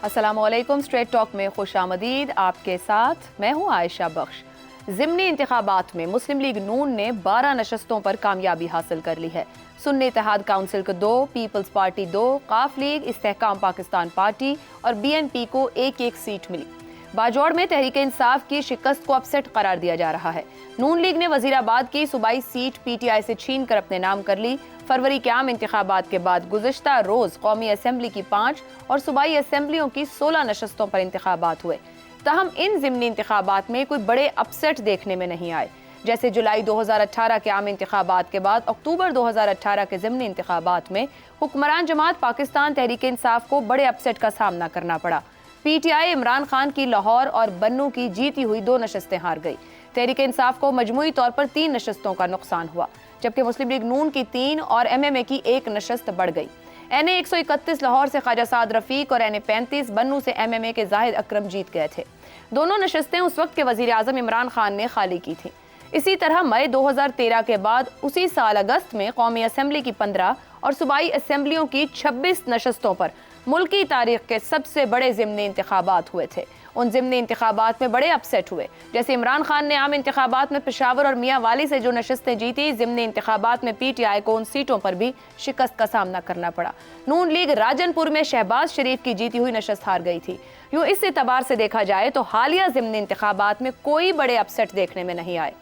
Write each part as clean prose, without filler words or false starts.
अस्सलामुअलैकुम। Straight talk में खुशामदीद। आपके साथ मैं हूं आयशा बख्श। ज़िमनी इंतखाबात में मुस्लिम लीग नून ने 12 नशस्तों पर कामयाबी हासिल कर ली है। सुन्नी इत्तेहाद काउंसिल को 2, पीपल्स पार्टी 2, काफ लीग, इस्तेहकाम पाकिस्तान पार्टी और BNP को एक एक सीट मिली। बाजौड़ में तहरीक इंसाफ की शिकस्त को अपसेट करार दिया जा रहा है। नून लीग ने वजीराबाद की सूबाई सीट PTI से छीन कर अपने नाम कर ली। फरवरी के आम इंतखाबात के बाद गुज़िश्ता रोज कौमी असम्बली की 5 और सूबाई असम्बलियों की 16 नशस्तों पर इंतखाबात हुए। तहम इन ज़िमनी इंतखाबात में कोई बड़े अपसेट देखने में नहीं आए। जैसे जुलाई 2018 के आम इंतखाबात के बाद अक्टूबर 2018 के ज़िमनी इंतखाबात में हुक्मरान जमात पाकिस्तान तहरीक इंसाफ को बड़े अपसेट का सामना करना पड़ा। PTI इमरान खान की लाहौर और बन्नू की जीती हुई 2 नशस्तें हार गई। तहरीक इंसाफ को मजमूई तौर पर 3 नशस्तों का नुकसान हुआ, जबकि मुस्लिम लीग नून की 3 और MMA की 1 नशस्त बढ़ गई। NA 131 लाहौर से ख्वाजा साद रफीक और NA 35 बन्नू से MMA के जाहिद अकरम जीत गए थे। दोनों नशस्तें उस वक्त के वजीर आजम इमरान खान ने खाली की थी। इसी तरह मई 2013 के बाद उसी साल अगस्त में कौमी असम्बली की 15 और सूबाई असम्बलियों की 26 नशस्तों पर मुल्की तारीख के सबसे बड़े ज़िमनी इंतखाबात हुए थे। उन ज़िमनी इंतखाबात में बड़े अपसेट हुए। जैसे इमरान खान ने आम इंतखाबात में पेशावर और मियाँ वाली से जो नशस्तें जीती, ज़िमनी इंतखाबात में PTI को उन सीटों पर भी शिकस्त का सामना करना पड़ा। नून लीग राजनपुर में शहबाज शरीफ की जीती हुई नशस्त हार गई थी। यूँ इस एतबार से देखा जाए तो हालिया ज़िमनी इंतखाबात में कोई बड़े अपसेट देखने में नहीं आए।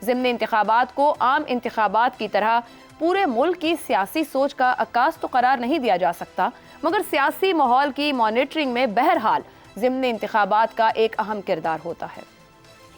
ज़िमनी इंतखाबात को आम इंतखाबात की तरह पूरे मुल्क की सियासी सोच का अक्कास तो करार नहीं दिया जा सकता, मगर सियासी माहौल की मॉनिटरिंग में बहरहाल ज़िमनी इंतखाबात का एक अहम किरदार होता है।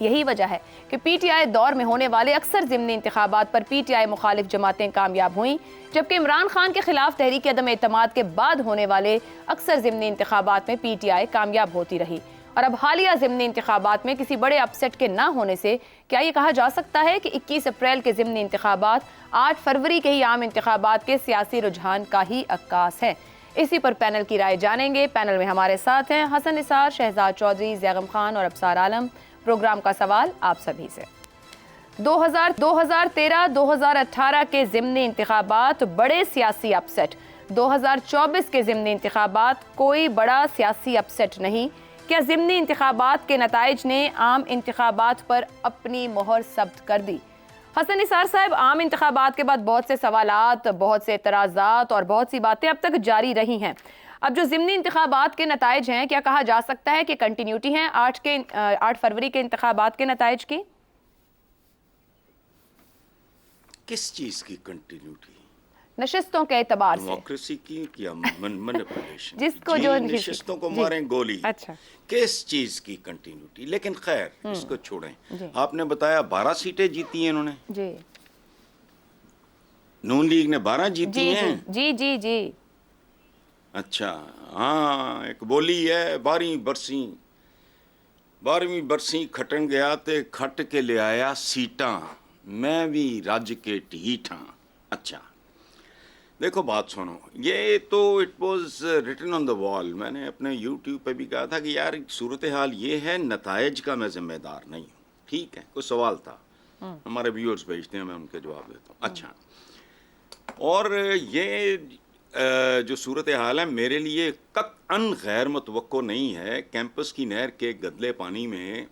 यही वजह है कि PTI दौर में होने वाले अक्सर ज़िमनी इंतखाबात पर PTI मुखालिफ जमातें कामयाब हुईं, जबकि इमरान खान के खिलाफ तहरीक अदम एतमाद के बाद होने वाले अक्सर ज़िमनी इंतखाबात में PTI कामयाब होती रही। और अब हालिया ज़िमनी इंतखाबात में किसी बड़े अपसेट के ना होने से क्या ये कहा जा सकता है कि 21 अप्रैल के ज़िमनी इंतखाबात 8 फरवरी के ही आम इंतखाबात के सियासी रुझान का ही अक्कास है? इसी पर पैनल की राय जानेंगे। पैनल में हमारे साथ हैं हसन निसार, शहजाद चौधरी, ज़ैगम खान और अबसार आलम। प्रोग्राम का सवाल आप सभी से। 2013-2018 के ज़िमनी इंतखाबात बड़े सियासी अपसेट, 2024 के ज़िमनी इंतखाबात कोई बड़ा सियासी अपसेट नहीं। क्या ज़िमनी इंतखाबात के नताइज ने आम इंतखाबात पर अपनी मोहर सब्त कर दी? हसन निसार साहब, आम इंतखाबात के बाद बहुत से सवालात, बहुत से एतराज़ात और बहुत सी बातें अब तक जारी रही हैं। अब जो ज़िमनी इंतखाबात के नताइज हैं, क्या कहा जा सकता है कि कंटिन्यूटी हैं 8 फरवरी के इंतखाबात के नताइज की? किस चीज़ की कंटिन्यूटी? नशिस्तों के एतबार से। डेमोक्रेसी की या मैनिपुलेशन? जिसको जो नशिस्तों को मारें गोली। अच्छा, किस चीज़ की कंटिन्यूटी? लेकिन खैर इसको छोड़ें। आपने बताया 12 सीटें जीती हैं इन्होंने जी। नून लीग ने 12 जीती हैं। जी जी जी। अच्छा, हाँ, एक बोली है, 12वीं बरसी खटन गया ते खट के ले आया सीटां, मैं भी रज के ढीठ हाँ। अच्छा, देखो बात सुनो, ये तो it was written on the wall. मैंने अपने YouTube पे भी कहा था कि यार सूरत हाल ये है, नताइज का मैं जिम्मेदार नहीं हूँ। ठीक है, कोई सवाल था, हमारे व्यूअर्स भेजते हैं, मैं उनके जवाब देता हूँ। अच्छा, और ये जो सूरत हाल है मेरे लिए कतअन गैर मुतवक्को नहीं है। कैंपस की नहर के गदले पानी में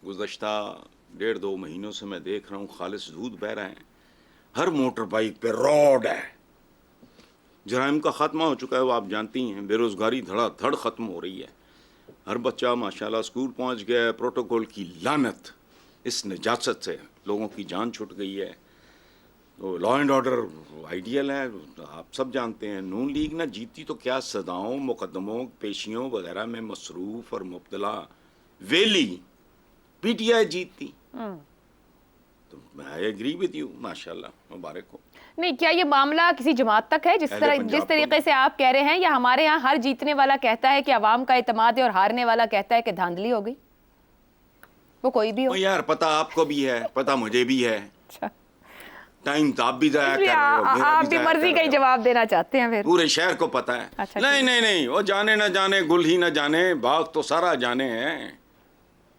गुज़श्ता 1.5-2 महीनों से मैं देख रहा हूँ खालिस दूध बह रहा है। हर मोटर बाइक पे रोड है। जराइम का ख़त्मा हो चुका है, वो आप जानती हैं। बेरोज़गारी धड़ाधड़ ख़त्म हो रही है। हर बच्चा माशाल्लाह स्कूल पहुंच गया है। प्रोटोकॉल की लानत, इस नजासत से लोगों की जान छूट गई है। तो लॉ एंड ऑर्डर आइडियल है, आप सब जानते हैं। नून लीग ना जीती तो क्या, सदाओं, मुकदमों, पेशियों वगैरह में मसरूफ़ और मुब्तला वेली PTI जीती। तो मैं एग्री विद यू, माशाल्लाह, मुबारक हो। नहीं, क्या ये मामला किसी जमात तक है जिस तरीके से आप कह रहे हैं, या हमारे यहाँ हर जीतने वाला कहता है कि अवाम का एतमाद है और हारने वाला कहता है कि धांधली हो गई? वो कोई भी हो यार, पता आपको भी है, पता मुझे भी है। अच्छा, टाइम तो आप भी ज़ाया कर रहे हो, आप भी मर्जी का ही जवाब देना चाहते हैं फिर? पूरे शहर को पता है। अच्छा, नहीं, वो जाने ना जाने, गुल ही ना जाने, बाग तो सारा जाने हैं।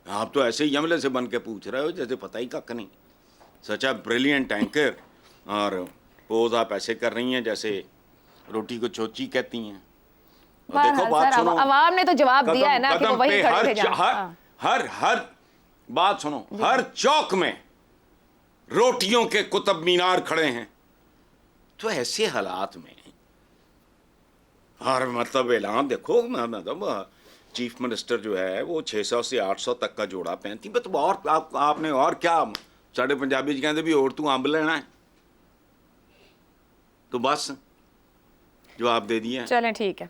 आप तो ऐसे ही यमले से बन के पूछ रहे हो जैसे पता ही कक नहीं। सच अ ब्रिलियंट एंकर, और पोज आप ऐसे कर रही हैं जैसे रोटी को चोची कहती हैं। और देखो बहरहाल बात सर, सुनो, अवाम ने तो जवाब दिया है ना कि वो कदम वही पे खड़े थे हर जहाँ। हाँ। हर बात सुनो, हर चौक में रोटियों के कुतुब मीनार खड़े हैं। तो ऐसे हालात में हर मतलब ऐलान देखो, मतलब चीफ मिनिस्टर जो है वो 600 से 800 तक का जोड़ा पहनती, मतलब और आपने और क्या, साढ़े पंजाबी जी कहते भी और तू अंब लेना है, तो बस जवाब दे दिए। चलें ठीक है।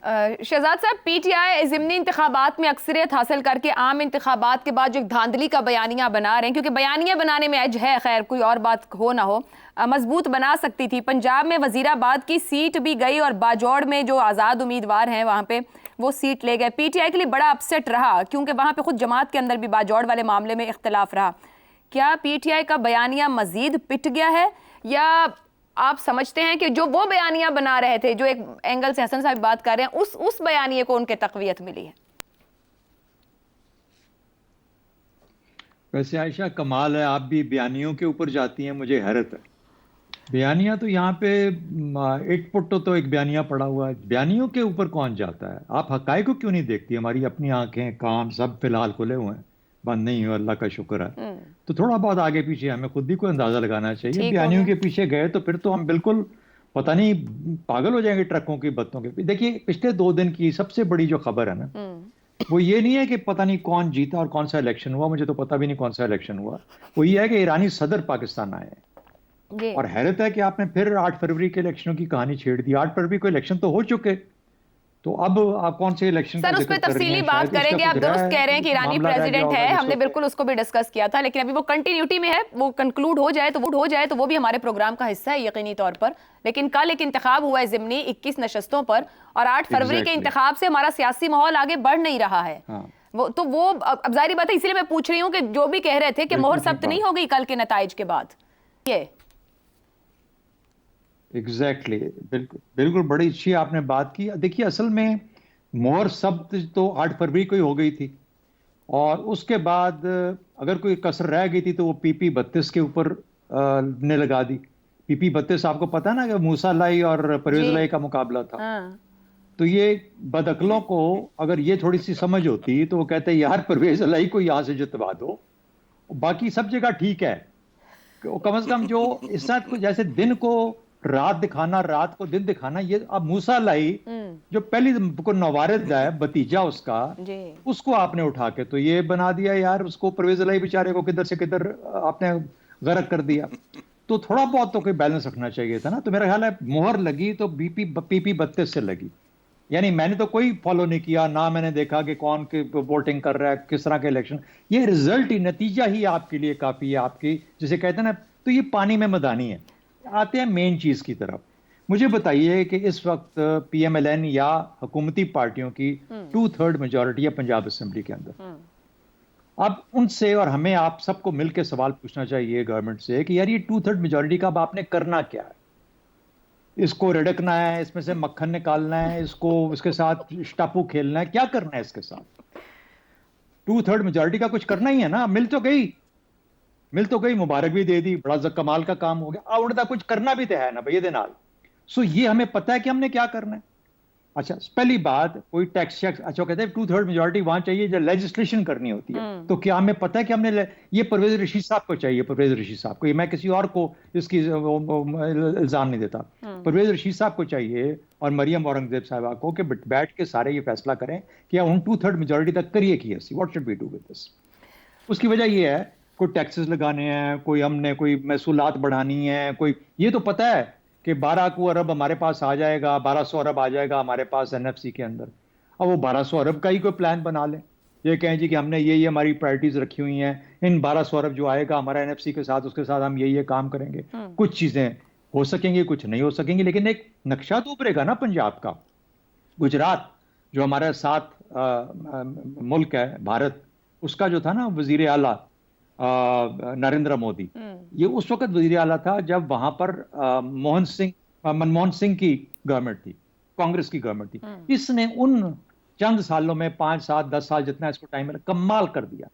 शहजाद साहब, पीटीआई ज़िमनी इंतखाबात में अक्सरियत हासिल करके आम इंतखाबात के बाद जो एक धांधली का बयानिया बना रहे हैं, क्योंकि बयानिया बनाने में एज है, खैर कोई और बात हो ना हो, मजबूत बना सकती थी। पंजाब में वजीराबाद की सीट भी गई और बाजौड़ में जो आज़ाद उम्मीदवार हैं वहाँ पे वो सीट ले गए। पीटीआई के लिए बड़ा अपसेट रहा, क्योंकि वहाँ पे खुद जमात के अंदर भी बाजौड़ वाले मामले में इख्तलाफ रहा। क्या पीटीआई का बयानिया मजीद पिट गया है, या आप समझते हैं कि जो वो बयानिया बना रहे थे, जो एक एंगल से हसन साहब बात कर रहे हैं, उस बयानिए को उनके तकवीयत मिली है? वैसे आयशा, कमाल है, आप भी बयानियों के ऊपर जाती हैं, मुझे हैरत है। बयानिया तो यहाँ पे एक पुट्टो तो एक बयानिया पड़ा हुआ है, बयानियों के ऊपर कौन जाता है? आप हकायक को क्यों नहीं देखती? हमारी अपनी आंखें कान सब फिलहाल खुले हुए हैं, बंद नहीं हुए, अल्लाह का शुक्र है। तो थोड़ा बहुत आगे पीछे हमें खुद भी कोई अंदाजा लगाना चाहिए। ठीक हो बयानियों गया। के पीछे गए तो फिर तो हम बिल्कुल पता नहीं पागल हो जाएंगे ट्रकों की बत्तों के। देखिए, पिछले 2 दिन की सबसे बड़ी जो खबर है ना, वो ये नहीं है कि पता नहीं कौन जीता और कौन सा इलेक्शन हुआ, मुझे तो पता भी नहीं कौन सा इलेक्शन हुआ। वो ये है कि ईरानी सदर पाकिस्तान आए हैं। और हैरत है कि आपने फिर 8 फरवरी के इलेक्शनों की कहानी छेड़ दी। 8 फरवरी को इलेक्शन तो हो चुके, तो अब आप कौन से इलेक्शन का सर, उस जिक्र पर कर रही तफसीली हैं? बात शायद उसका करेंगे। आप कुछ दुरुस्त कह रहे हैं कि ईरानी मामला रह गया प्रेसिडेंट होगा है, हमने जिसको बिल्कुल उसको भी डिस्कस किया था, लेकिन अभी वो कंटिन्यूटी में है। वो कंक्लूड हो जाए तो वो भी हमारे प्रोग्राम का हिस्सा है यकीनी तौर पर। लेकिन कल एक इंतखाब हुआ है ज़िमनी 21 नशस्तों पर, और 8 फरवरी के इंतखाब से हमारा सियासी माहौल आगे बढ़ नहीं रहा है। वो अब जाहिर बात है, इसीलिए मैं पूछ रही हूँ कि जो भी कह रहे थे कि मोहर सख्त नहीं हो गई कल के नताइज के बाद, ये एग्जैक्टली बिल्कुल बिल्कुल बड़ी अच्छी आपने बात की। देखिए, असल में मोहर सब्त तो 8 फरवरी को ही हो गई थी, और उसके बाद अगर कोई कसर रह गई थी तो वो पीपी 32 के ऊपर ने लगा दी। पीपी 32 आपको पता है ना, कि मूसा लाई और परवेज लाई का मुकाबला था। तो ये बदअकलों को अगर ये थोड़ी सी समझ होती तो वो कहते हैं यार परवेज लाई को यहां से जितवा दो, बाकी सब जगह ठीक है। कम से कम जो इस साथ को जैसे दिन को रात दिखाना, रात को दिन दिखाना, ये अब मूसा लाई जो पहली को नवारिद है भतीजा उसका, उसको आपने उठा के तो ये बना दिया यार, उसको परवेज लाई बेचारे को किधर से किधर आपने गर्क कर दिया। तो थोड़ा बहुत तो कोई बैलेंस रखना चाहिए था ना। तो मेरा ख्याल है मोहर लगी तो पीपी 32 से लगी। यानी मैंने तो कोई फॉलो नहीं किया ना, मैंने देखा कि कौन की वोटिंग कर रहा है, किस तरह के इलेक्शन। ये रिजल्ट ही, नतीजा ही आपके लिए काफी है, आपकी जिसे कहते हैं ना। तो ये पानी में मदानी है। आते हैं मेन चीज की तरफ। मुझे बताइए कि इस वक्त पीएमएलएन या हुकूमती पार्टियों की 2/3 मेजॉरिटी है पंजाब असेंबली के अंदर। अब उनसे और हमें, आप सबको मिलकर सवाल पूछना चाहिए गवर्नमेंट से कि यार ये 2/3 मेजॉरिटी का अब आपने करना क्या है? इसको रिड़कना है, इसमें से मक्खन निकालना है, इसको इसके साथ स्टापू खेलना है, क्या करना है इसके साथ? 2/3 मेजॉरिटी का कुछ करना ही है ना। मिल तो गई, मुबारक भी दे दी, बड़ा कमाल का काम हो गया। उड़ता कुछ करना भी तो है ना भैया दे नाल। सो ये हमें पता है कि हमने क्या करना है। अच्छा, पहली बात, कोई टैक्स शैक्स, अच्छा कहते हैं 2/3 मेजॉरिटी वहां चाहिए जब लेजिस्लेशन करनी होती है। तो क्या हमें पता है कि हमने ये परवेज रशीद साहब को चाहिए? परवेज रशीद साहब को, ये मैं किसी और को इसकी इल्जाम नहीं देता, परवेज रशीद साहब को चाहिए और मरियम औरंगजेब साहबा को कि बैठ के सारे ये फैसला करें कि हम 2/3 मेजॉरिटी तक करिए कि what should we do with this. उसकी वजह ये है कोई टैक्सेस लगाने हैं, कोई महसूलात बढ़ानी है, कोई ये तो पता है कि 12 अरब हमारे पास आ जाएगा, 1200 अरब आ जाएगा हमारे पास एनएफसी के अंदर। अब वो 1200 अरब का ही कोई प्लान बना ले, ये कहें जी कि हमने ये हमारी प्रायोरिटीज रखी हुई हैं, इन 1200 अरब जो आएगा हमारा एनएफसी के साथ, उसके साथ हम ये काम करेंगे। कुछ चीजें हो सकेंगी, कुछ नहीं हो सकेंगी, लेकिन एक नक्शा तो उभरेगा ना पंजाब का। गुजरात जो हमारे साथ मुल्क है भारत, उसका जो था ना वजीर आला नरेंद्र मोदी, ये उस वक्त वजीर आला था जब वहां पर मनमोहन सिंह की गवर्नमेंट थी, कांग्रेस की गवर्नमेंट थी। इसने उन चंद सालों में 5 7 10 साल जितना इसको टाइम मिला, कमाल कर दिया।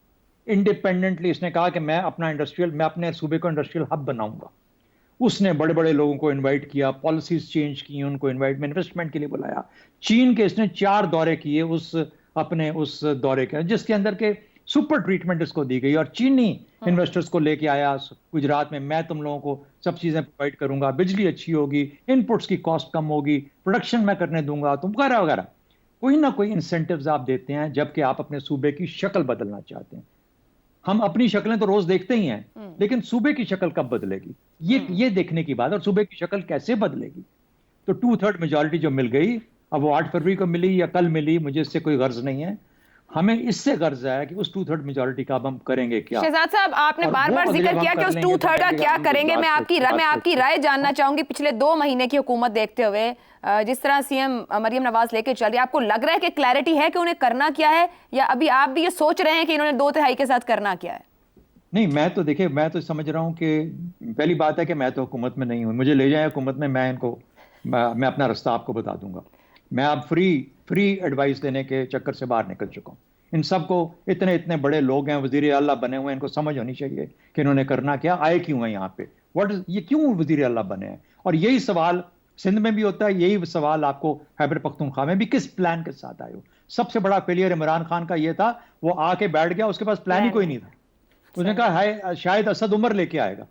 इंडिपेंडेंटली इसने कहा कि मैं अपने सूबे को इंडस्ट्रियल हब बनाऊंगा। उसने बड़े बड़े लोगों को इनवाइट किया, पॉलिसीज चेंज की, उनको इनवाइट इन्वेस्टमेंट के लिए बुलाया। चीन के इसने 4 दौरे किए उस दौरे के, जिसके अंदर के सुपर ट्रीटमेंट इसको दी गई, और चीनी इन्वेस्टर्स को लेके आया गुजरात में, मैं तुम लोगों को सब चीजें प्रोवाइड करूंगा, बिजली अच्छी होगी, इनपुट्स की कॉस्ट कम होगी, प्रोडक्शन मैं करने दूंगा, तुम वगैरह वगैरह। कोई ना कोई इंसेंटिव्स आप देते हैं जबकि आप अपने सूबे की शक्ल बदलना चाहते हैं। हम अपनी शक्लें तो रोज देखते ही हैं, लेकिन सूबे की शक्ल कब बदलेगी, ये देखने की बात है। और सूबे की शक्ल कैसे बदलेगी? तो 2/3 मेजॉरिटी जो मिल गई, अब वो 8 फरवरी को मिली या कल मिली, मुझे इससे कोई गर्ज नहीं है। हमें इससे गर्ज है कि उस 2/3 मेजॉरिटी का अब हम करेंगे क्या। शहजाद साहब, आपने बार बार जिक्र किया कि उस 2/3 का क्या करेंगे। मैं आपकी राय जानना चाहूंगी। पिछले 2 महीने की हुकूमत देखते हुए जिस तरह सीएम मरियम नवाज लेके चल रही है, आपको लग रहा है कि क्लैरिटी है कि उन्हें करना क्या है, या अभी आप भी ये सोच रहे हैं कि इन्होंने 2/3 के साथ करना क्या है? नहीं, मैं तो समझ रहा हूं कि पहली बात है कि मैं तो हुकूमत में नहीं हूं। मुझे ले जाए हुकूमत में, मैं अपना रास्ता आपको बता दूंगा। मैं अब फ्री एडवाइस देने के चक्कर से बाहर निकल चुका हूं। इन सबको, इतने बड़े लोग हैं, वजीर आला बने हुए हैं, इनको समझ होनी चाहिए कि इन्होंने करना क्या, आए क्यों हैं यहाँ पे, ये क्यों वजीर आला बने हैं। और यही सवाल सिंध में भी होता है, यही सवाल आपको खैबर पख्तूनख्वा में भी, किस प्लान के साथ आए हो। सबसे बड़ा फेलियर इमरान खान का ये था, वो आके बैठ गया, उसके पास प्लान ही कोई नहीं था। उसने कहा है शायद असद उमर लेके आएगा,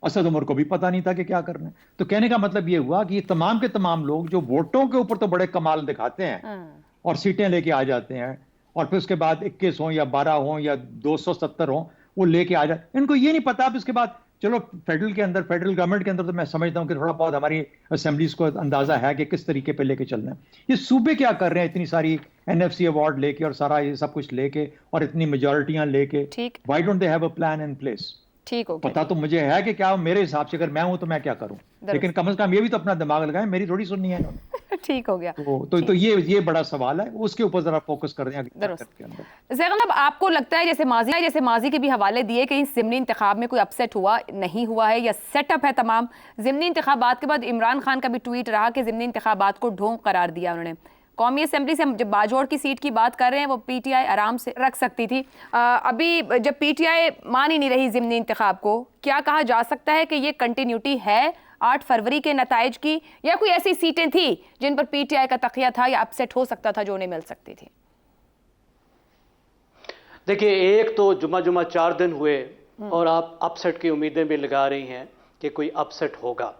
असद उमर को भी पता नहीं था कि क्या करना है। तो कहने का मतलब ये हुआ कि तमाम के तमाम लोग जो वोटों के ऊपर तो बड़े कमाल दिखाते हैं और सीटें लेके आ जाते हैं, और फिर उसके बाद 21 हो या 12 हो या 270 हो, वो लेके आ जाते, इनको ये नहीं पता। अब इसके बाद चलो फेडरल गवर्नमेंट के अंदर तो मैं समझता हूँ कि थोड़ा बहुत हमारी असेंबलीज को अंदाजा है कि किस तरीके पे लेके चलना है। ये सूबे क्या कर रहे हैं, इतनी सारी एनएफसी अवार्ड लेके और सारा ये सब कुछ लेके और इतनी मेजॉरिटियां लेके, why don't they have a plan in place? ठीक हो गया। पता तो मुझे है कि क्या, मेरे हिसाब से अगर मैं हूं तो मैं क्या करूं, लेकिन कम से कम ये भी तो अपना दिमाग लगाएं, मेरी थोड़ी सुननी है इन्होंने। ठीक हो गया। तो ये बड़ा सवाल है, उसके ऊपर जरा फोकस कर रहे हैं के अंदर। ज़ैनब, आपको लगता है जैसे माजी के भी हवाले दिए कि ज़िमनी इंतखाब में कोई अपसेट हुआ नहीं हुआ है, या सेटअप है तमाम? ज़िमनी इंतखाबात के बाद इमरान खान का भी ट्वीट रहा कि ज़िमनी इंतखाबात को ढोंग करार दिया उन्होंने। कौमी असेंबली से हम जब बाजोड़ की सीट की बात कर रहे हैं, वो पीटीआई आराम से रख सकती थी। अभी जब पीटीआई मान ही नहीं रही ज़िमनी इंतखाब को, क्या कहा जा सकता है कि ये कंटिन्यूटी है 8 फरवरी के नताइज की, या कोई ऐसी सीटें थी जिन पर पीटीआई का तकिया था या अपसेट हो सकता था जो उन्हें मिल सकती थी? देखिए, एक तो जुमा 4 दिन हुए और आप अपसेट की उम्मीदें भी लगा रही हैं कि कोई अपसेट होगा।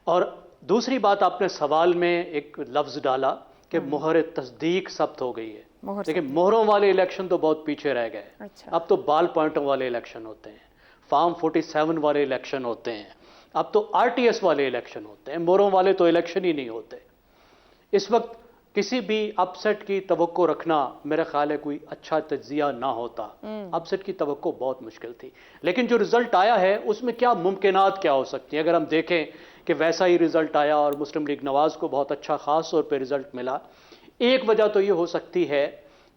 और दूसरी बात, आपने सवाल में एक लफ्ज डाला कि मोहर तस्दीक सख्त हो गई है। देखिए, मोहरों वाले इलेक्शन तो बहुत पीछे रह गए। अच्छा। अब तो बाल पॉइंटों वाले इलेक्शन होते हैं, फॉर्म 47 वाले इलेक्शन होते हैं, अब तो आरटीएस वाले इलेक्शन होते हैं। मोहरों वाले तो इलेक्शन ही नहीं होते। इस वक्त किसी भी अपसेट की तवक्को रखना, मेरा ख्याल है कोई अच्छा तज्जिया ना होता। अपसेट की तवक्को बहुत मुश्किल थी, लेकिन जो रिजल्ट आया है उसमें क्या मुमकिनात क्या हो सकती हैं। अगर हम देखें कि वैसा ही रिजल्ट आया और मुस्लिम लीग नवाज को बहुत अच्छा खास तौर पे रिजल्ट मिला, एक वजह तो ये हो सकती है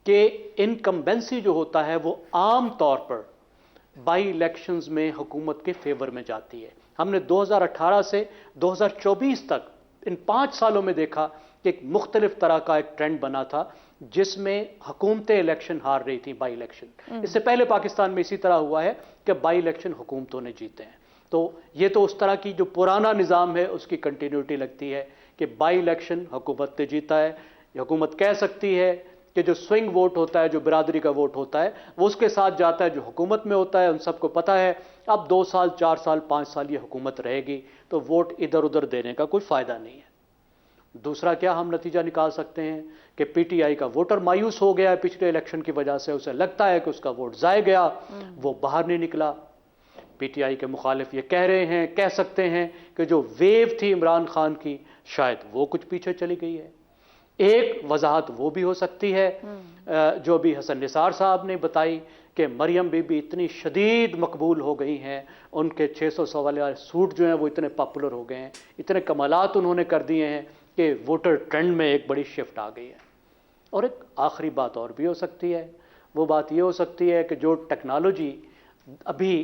कि इनकम्बेंसी जो होता है वो आम तौर पर बाई इलेक्शंस में हुकूमत के फेवर में जाती है। हमने 2018 से 2024 तक इन 5 सालों में देखा कि एक मुख्तलिफ तरह का एक ट्रेंड बना था जिसमें हुकूमतें इलेक्शन हार रही थी, बाई इलेक्शन। इससे पहले पाकिस्तान में इसी तरह हुआ है कि बाई इलेक्शन हुकूमतों ने जीते हैं। तो ये तो उस तरह की जो पुराना निज़ाम है उसकी कंटिन्यूटी लगती है कि बाई इलेक्शन हुकूमत ने जीता है। हुकूमत कह सकती है कि जो स्विंग वोट होता है, जो बिरादरी का वोट होता है, वो उसके साथ जाता है जो हुकूमत में होता है। उन सबको पता है अब 2 साल 4 साल 5 साल ये हुकूमत रहेगी, तो वोट इधर उधर देने का कोई फ़ायदा नहीं है। दूसरा क्या हम नतीजा निकाल सकते हैं कि पीटीआई का वोटर मायूस हो गया है पिछले इलेक्शन की वजह से, उसे लगता है कि उसका वोट ज़ाय गया, वो बाहर नहीं निकला। पीटीआई के मुखालिफ ये कह रहे हैं, कह सकते हैं कि जो वेव थी इमरान खान की शायद वो कुछ पीछे चली गई है। एक वजाहत वो भी हो सकती है जो भी हसन निसार साहब ने बताई कि मरियम बीबी इतनी शदीद मकबूल हो गई हैं, उनके 600 वाले सूट जो हैं वो इतने पॉपुलर हो गए हैं, इतने कमालात उन्होंने कर दिए हैं कि वोटर ट्रेंड में एक बड़ी शिफ्ट आ गई है। और एक आखिरी बात और भी हो सकती है, वो बात ये हो सकती है कि जो टेक्नोलॉजी अभी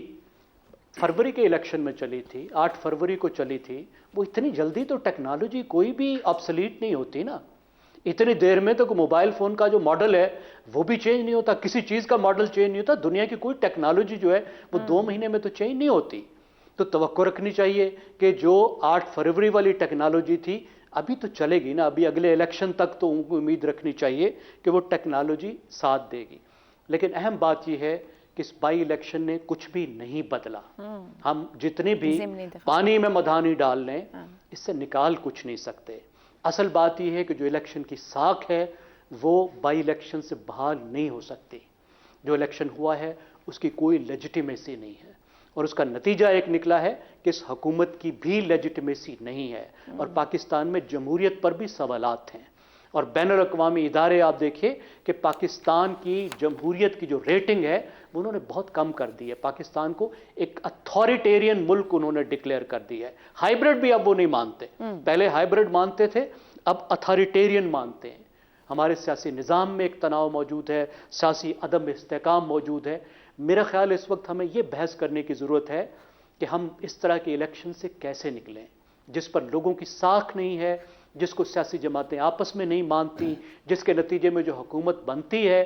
फरवरी के इलेक्शन में चली थी, 8 फरवरी को चली थी, वो इतनी जल्दी तो टेक्नोलॉजी कोई भी ऑब्सोलीट नहीं होती ना। इतनी देर में तो मोबाइल फ़ोन का जो मॉडल है वो भी चेंज नहीं होता, किसी चीज़ का मॉडल चेंज नहीं होता। दुनिया की कोई टेक्नोलॉजी जो है वो 2 महीने में तो चेंज नहीं होती। तो तवक्को रखनी चाहिए कि जो 8 फरवरी वाली टेक्नोलॉजी थी अभी तो चलेगी ना, अभी अगले इलेक्शन तक तो उनको उम्मीद रखनी चाहिए कि वो टेक्नोलॉजी साथ देगी। लेकिन अहम बात यह है कि इस बाई इलेक्शन ने कुछ भी नहीं बदला। हम जितनी भी पानी में मधानी डाल लें, इससे निकाल कुछ नहीं सकते। असल बात यह है कि जो इलेक्शन की साख है वो बाई इलेक्शन से बहाल नहीं हो सकती। जो इलेक्शन हुआ है उसकी कोई लेजिटिमेसी नहीं है, और उसका नतीजा एक निकला है कि इस हुकूमत की भी लेजिटिमेसी नहीं है, और पाकिस्तान में जमहूरियत पर भी सवालात हैं। और बैनुल अक़वामी इदारे आप देखिए कि पाकिस्तान की जमहूरियत की जो रेटिंग है वो उन्होंने बहुत कम कर दी है। पाकिस्तान को एक अथॉरिटेरियन मुल्क उन्होंने डिक्लेयर कर दिया है। हाइब्रिड भी अब वो नहीं मानते, पहले हाइब्रिड मानते थे, अब अथॉरिटेरियन मानते हैं। हमारे सियासी निज़ाम में एक तनाव मौजूद है, सियासी अदम इस्तेकाम मौजूद है। मेरा ख्याल इस वक्त हमें यह बहस करने की ज़रूरत है कि हम इस तरह के इलेक्शन से कैसे निकलें, जिस पर लोगों की साख नहीं है, जिसको सियासी जमातें आपस में नहीं मानती, जिसके नतीजे में जो हुकूमत बनती है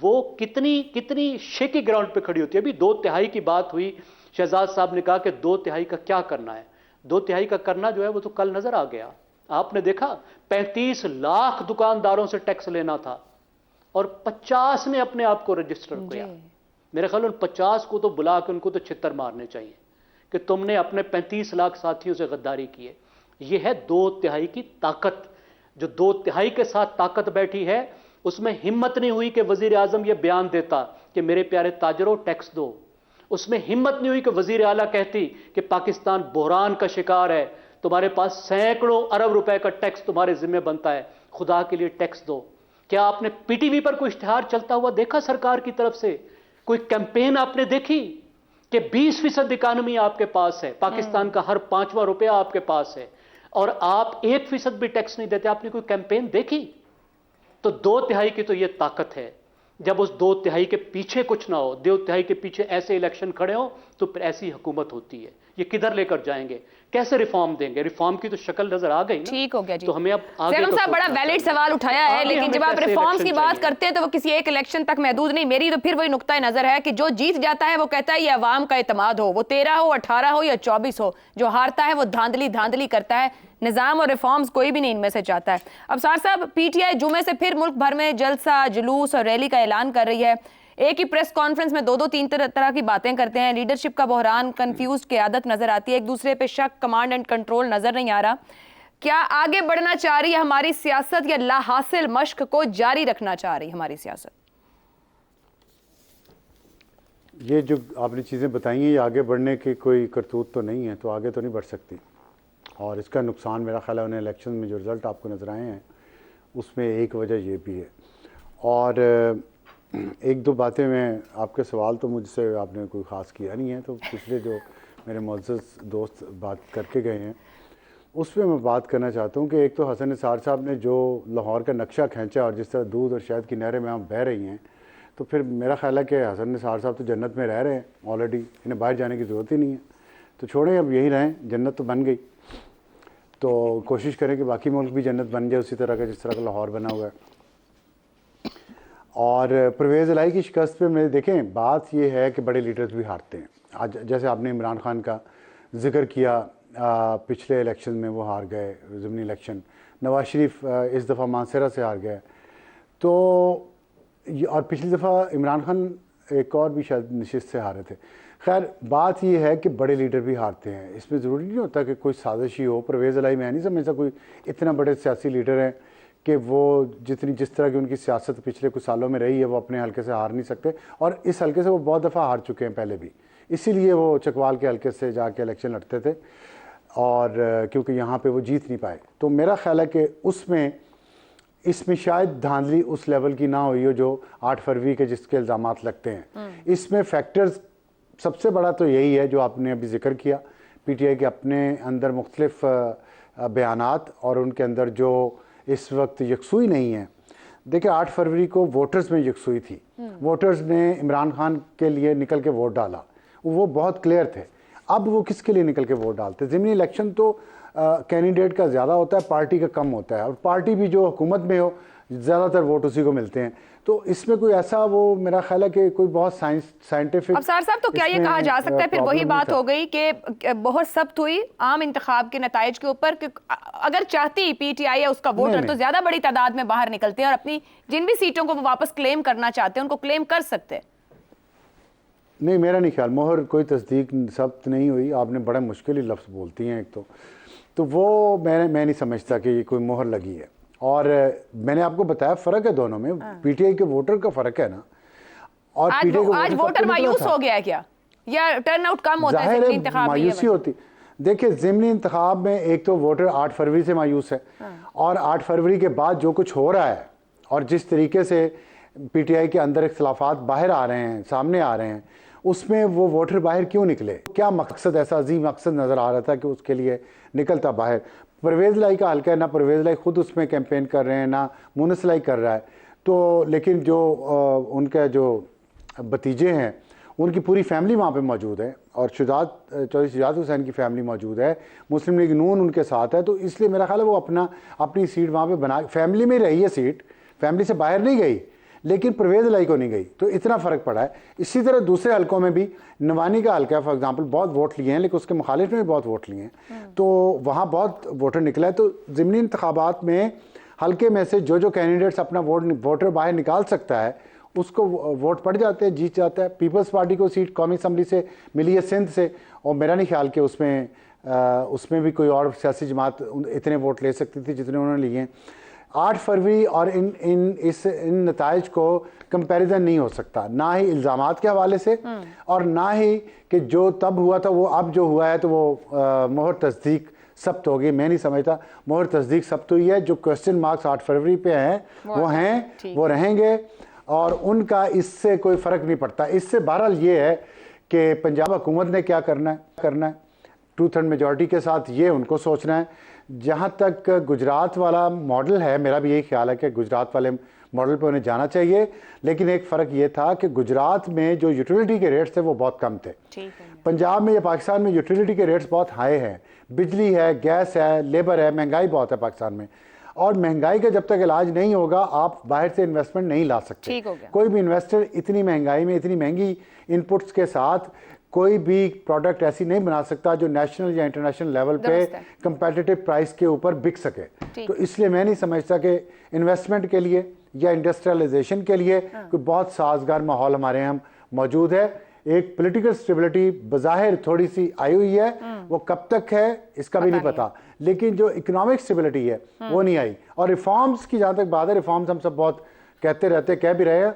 वो कितनी कितनी शेकी ग्राउंड पे खड़ी होती है। अभी 2/3 की बात हुई, शहजाद साहब ने कहा कि 2/3 का क्या करना है। 2/3 का करना जो है वो तो कल नजर आ गया। आपने देखा 35 लाख दुकानदारों से टैक्स लेना था और 50 ने अपने आप को रजिस्टर किया। मेरे ख्याल उन 50 को तो बुला के उनको तो छित्तर मारने चाहिए कि तुमने अपने 35 लाख साथियों से गद्दारी की है। यह है 2/3 की ताकत। जो 2/3 के साथ ताकत बैठी है उसमें हिम्मत नहीं हुई कि वजीर आजम यह बयान देता कि मेरे प्यारे ताजरों टैक्स दो। उसमें हिम्मत नहीं हुई कि वजीर आला कहती कि पाकिस्तान बहरान का शिकार है, तुम्हारे पास सैकड़ों अरब रुपए का टैक्स तुम्हारे जिम्मे बनता है, खुदा के लिए टैक्स दो। क्या आपने पीटीवी पर कोई इश्तिहार चलता हुआ देखा सरकार की तरफ से? कोई कैंपेन आपने देखी कि 20% इकानमी आपके पास है, पाकिस्तान का हर 5वां रुपया आपके पास है और आप 1% भी टैक्स नहीं देते? आपने कोई कैंपेन देखी? तो 2/3 की तो यह ताकत है। जब उस 2/3 के पीछे कुछ ना हो, 2/3 के पीछे ऐसे इलेक्शन खड़े हो, तो फिर ऐसी हुकूमत होती है। ये किधर लेकर जाएंगे, कैसे रिफॉर्म देंगे? रिफॉर्म की तो शक्ल नजर आ गई ना। ठीक हो गया जी। तो हमें अब आगे तो साहब बड़ा वैलिड सवाल उठाया है, लेकिन जब आप रिफॉर्म्स की बात करते हैं तो वो किसी एक इलेक्शन तक महदूद नहीं। मेरी तो फिर वही नुक्ता नजर है कि जो जीत जाता है वो कहता है ये अवाम का इत्मीनान हो, वो 13 हो, 18 हो या 24 हो। जो हारता है वो धांधली करता है। निजाम और रिफॉर्म्स कोई भी नहीं इनमें से चाहता है। अब सार साहब, पीटीआई जुमे से फिर मुल्क भर में जलसा, जुलूस और रैली का ऐलान कर रही है। एक ही प्रेस कॉन्फ्रेंस में 2-3 तरह की बातें करते हैं। लीडरशिप का बहरान, कंफ्यूज क़यादत नजर आती है, एक दूसरे पे शक, कमांड एंड कंट्रोल नजर नहीं आ रहा। क्या आगे बढ़ना चाह रही है हमारी सियासत या लाहासिल मश्क को जारी रखना चाह रही है हमारी सियासत? ये जो आपने चीज़ें बताई हैं, ये आगे बढ़ने की कोई करतूत तो नहीं है, तो आगे तो नहीं बढ़ सकती। और इसका नुकसान मेरा ख्याल है उन्हें इलेक्शन में जो रिज़ल्ट आपको नज़र आए हैं उसमें एक वजह ये भी है। और एक दो बातें मैं आपके सवाल तो मुझसे आपने कोई ख़ास किया नहीं है, तो पिछले जो मेरे मुअज़्ज़ज़ दोस्त बात करके गए हैं उसमें मैं बात करना चाहता हूँ कि एक तो हसन निसार साहब ने जो लाहौर का नक्शा खींचा और जिस तरह दूध और शहद की नहरें में हम बह रही हैं, तो फिर मेरा ख्याल है कि हसन निसार साहब तो जन्नत में रह रहे हैं ऑलरेडी, इन्हें बाहर जाने की ज़रूरत ही नहीं है। तो छोड़ें, अब यहीं रहें, जन्नत तो बन गई, तो कोशिश करें कि बाकी मुल्क भी जन्नत बन जाए उसी तरह का जिस तरह का लाहौर बना हुआ है। और परवेज़ इलाही की शिकस्त पे मैं देखें, बात यह है कि बड़े लीडर्स भी हारते हैं। आज जैसे आपने इमरान खान का जिक्र किया, पिछले इलेक्शन में वो हार गए ज़िमनी इलेक्शन। नवाज शरीफ इस दफ़ा मानसरा से हार गए, तो और पिछली दफ़ा इमरान खान एक और भी शायद नशिस्त से हारे थे। खैर, बात यह है कि बड़े लीडर भी हारते हैं, इसमें ज़रूरी नहीं होता कि कोई साजिश ही हो। परवेज़ इलाही मैं नहीं समझता कोई इतना बड़े सियासी लीडर हैं कि वो जिस तरह की उनकी सियासत पिछले कुछ सालों में रही है वो अपने हल्के से हार नहीं सकते, और इस हल्के से वो बहुत दफ़ा हार चुके हैं पहले भी, इसीलिए वो चकवाल के हल्के से जाके इलेक्शन लड़ते थे, और क्योंकि यहाँ पे वो जीत नहीं पाए। तो मेरा ख्याल है कि इसमें शायद धांधली उस लेवल की ना हुई हो जो 8 फरवरी के जिसके इल्ज़ामात लगते हैं। इसमें फैक्टर्स सबसे बड़ा तो यही है जो आपने अभी जिक्र किया, पीटीआई के अपने अंदर मुख्तलिफ बयानात और उनके अंदर जो इस वक्त यकसुई नहीं है। देखिए, 8 फरवरी को वोटर्स में यकसुई थी, वोटर्स ने इमरान खान के लिए निकल के वोट डाला, वो बहुत क्लियर थे। अब वो किसके लिए निकल के वोट डालते? ज़िमनी इलेक्शन तो कैंडिडेट का ज़्यादा होता है, पार्टी का कम होता है, और पार्टी भी जो हुकूमत में हो ज़्यादातर वोट उसी को मिलते हैं। तो इसमें कोई ऐसा वो मेरा ख्याल है कि कोई बहुत साइंटिफिक। अफसार साहब, तो क्या ये कहा जा सकता है फिर वही बात हो गई कि बहुत सख्त हुई आम इंतखाब के नताइज के ऊपर कि अगर चाहती पीटीआई या उसका वोटर तो ज्यादा बड़ी तादाद में बाहर निकलते हैं और अपनी जिन भी सीटों को वो वापस क्लेम करना चाहते हैं उनको क्लेम कर सकते हैं? नहीं, मेरा नहीं ख्याल, मोहर कोई तस्दीक सख्त नहीं हुई। आपने बड़ा मुश्किल ही लफ्ज़ बोलती हैं एक तो वो मैं नहीं समझता कि ये कोई मोहर लगी है। और मैंने आपको बताया फ़र्क है दोनों में, पीटीआई के वोटर का फ़र्क है ना। और आज वोटर मायूस हो गया है क्या, या टर्नआउट कम होता है ज़िमनी इंतखाब में? मायूसी होती, देखिए ज़िमनी इंतखाब में एक तो वोटर 8 फरवरी से मायूस है, और 8 फरवरी के बाद जो कुछ हो रहा है और जिस तरीके से पीटीआई के अंदर इख्तलाफात बाहर आ रहे हैं, सामने आ रहे हैं, उसमें वो वोटर बाहर क्यों निकले? क्या मकसद, ऐसा अजीम मकसद नज़र आ रहा था कि उसके लिए निकलता बाहर? परवेज़ लाई का हल्का है ना, परवेज़ लाई खुद उसमें कैंपेन कर रहे हैं ना मुनस लाई कर रहा है। तो लेकिन जो उनका जो भतीजे हैं उनकी पूरी फैमिली वहाँ पे मौजूद है, और चौधरी शुजात हुसैन की फैमिली मौजूद है, मुस्लिम लीग नून उनके साथ है। तो इसलिए मेरा ख्याल है वो अपनी सीट वहाँ पे बना, फैमिली में रही है सीट, फैमिली से बाहर नहीं गई, लेकिन परवेज़ लाई को नहीं गई। तो इतना फ़र्क पड़ा है। इसी तरह दूसरे हलकों में भी, नवानी का हल्का फॉर एग्जांपल बहुत वोट लिए हैं, लेकिन उसके मुखालिफ में भी बहुत वोट लिए हैं, तो वहाँ बहुत वोटर निकला है। तो ज़िमनी इंतखाबात में हल्के में से जो कैंडिडेट्स अपना वोटर बाहर निकाल सकता है उसको वोट पड़ जाते हैं, जीत जाता है। पीपल्स पार्टी को सीट कौमी असम्बली से मिली है सिंध से, और मेरा नहीं ख्याल कि उसमें भी कोई और सियासी जमात इतने वोट ले सकती थी जितने उन्होंने लिए हैं। 8 फरवरी और इन नताइज को कंपैरिजन नहीं हो सकता, ना ही इल्ज़ामात के हवाले से और ना ही कि जो तब हुआ था वो अब जो हुआ है तो वो मोहर तस्दीक सब्त हो गई। मैं नहीं समझता मोहर तस्दीक सब्त हुई है। जो क्वेश्चन मार्क्स 8 फरवरी पे हैं वो हैं, वो रहेंगे, और उनका इससे कोई फ़र्क नहीं पड़ता। इससे बहरहाल ये है कि पंजाब हुकूमत ने क्या करना है 2/3 मेजॉरिटी के साथ, ये उनको सोचना है। जहाँ तक गुजरात वाला मॉडल है, मेरा भी यही ख्याल है कि गुजरात वाले मॉडल पे उन्हें जाना चाहिए, लेकिन एक फ़र्क ये था कि गुजरात में जो यूटिलिटी के रेट्स थे वो बहुत कम थे। पंजाब में या पाकिस्तान में यूटिलिटी के रेट्स बहुत हाई हैं, बिजली है, गैस है, लेबर है, महंगाई बहुत है पाकिस्तान में, और महंगाई का जब तक इलाज नहीं होगा आप बाहर से इन्वेस्टमेंट नहीं ला सकते। कोई भी इन्वेस्टर इतनी महंगाई में, इतनी महंगी इनपुट्स के साथ कोई भी प्रोडक्ट ऐसी नहीं बना सकता जो नेशनल या इंटरनेशनल लेवल पे कंपेटिटिव प्राइस के ऊपर बिक सके। तो इसलिए मैं नहीं समझता कि इन्वेस्टमेंट के लिए या इंडस्ट्रियलाइजेशन के लिए कोई बहुत साजगार माहौल हमारे यहाँ मौजूद है। एक पॉलिटिकल स्टेबिलिटी बज़ाहिर थोड़ी सी आई हुई है, वो कब तक है इसका भी नहीं पता, लेकिन जो इकोनॉमिक स्टेबिलिटी है वो नहीं आई। और रिफॉर्म्स की जहाँ तक बात है, रिफॉर्म्स हम सब बहुत कहते रहते, कह भी रहे हैं,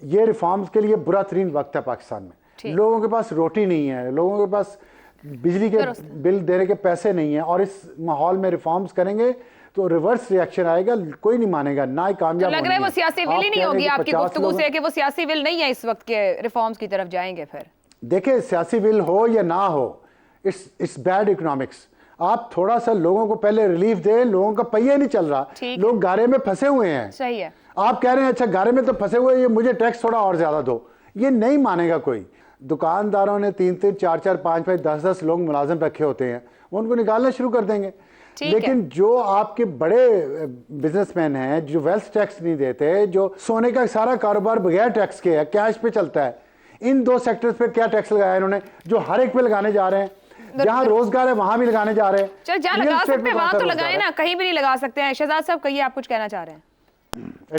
ये रिफॉर्म्स के लिए बुरा तरीन वक्त है पाकिस्तान में। लोगों के पास रोटी नहीं है, लोगों के पास बिजली के बिल देने के पैसे नहीं है, और इस माहौल में रिफॉर्म्स करेंगे तो रिवर्स रिएक्शन आएगा, कोई नहीं मानेगा, ना ही कामयाब। तो लग रहा है वो सियासी विल ही नहीं होगी आपकी गुफ्तगू से कि वो सियासी विल नहीं है इस वक्त के रिफॉर्म्स की तरफ जाएंगे। फिर देखिए, सियासी विल हो या ना हो, इट्स बैड इकोनॉमिक्स। आप थोड़ा सा लोगों को पहले रिलीफ दें, लोगों का पहिया नहीं चल रहा, लोग गारे में फंसे हुए हैं। सही है, आप कह रहे हैं अच्छा गारे में तो फंसे हुए, ये मुझे टैक्स थोड़ा और ज्यादा दो, ये नहीं मानेगा कोई। दुकानदारों ने 3-3, 4-4, 5-5, 10-10 लोग मुलाजिम रखे होते हैं, वो उनको निकालना शुरू कर देंगे। लेकिन जो आपके बड़े बिजनेसमैन हैं, जो वेल्थ टैक्स नहीं देते, जो सोने का सारा कारोबार बगैर टैक्स के है, कैश पे चलता है, इन 2 सेक्टर्स पे क्या टैक्स लगाया इन्होंने, जो हर एक पे लगाने जा रहे हैं। जहां रोजगार है वहां भी लगाने जा रहे हैं। चल, जहां लगा सकते हैं वहां तो लगाए ना, कहीं भी नहीं लगा सकते हैं। शहजाद साहब, कहिए, आप कुछ कहना चाह रहे हैं?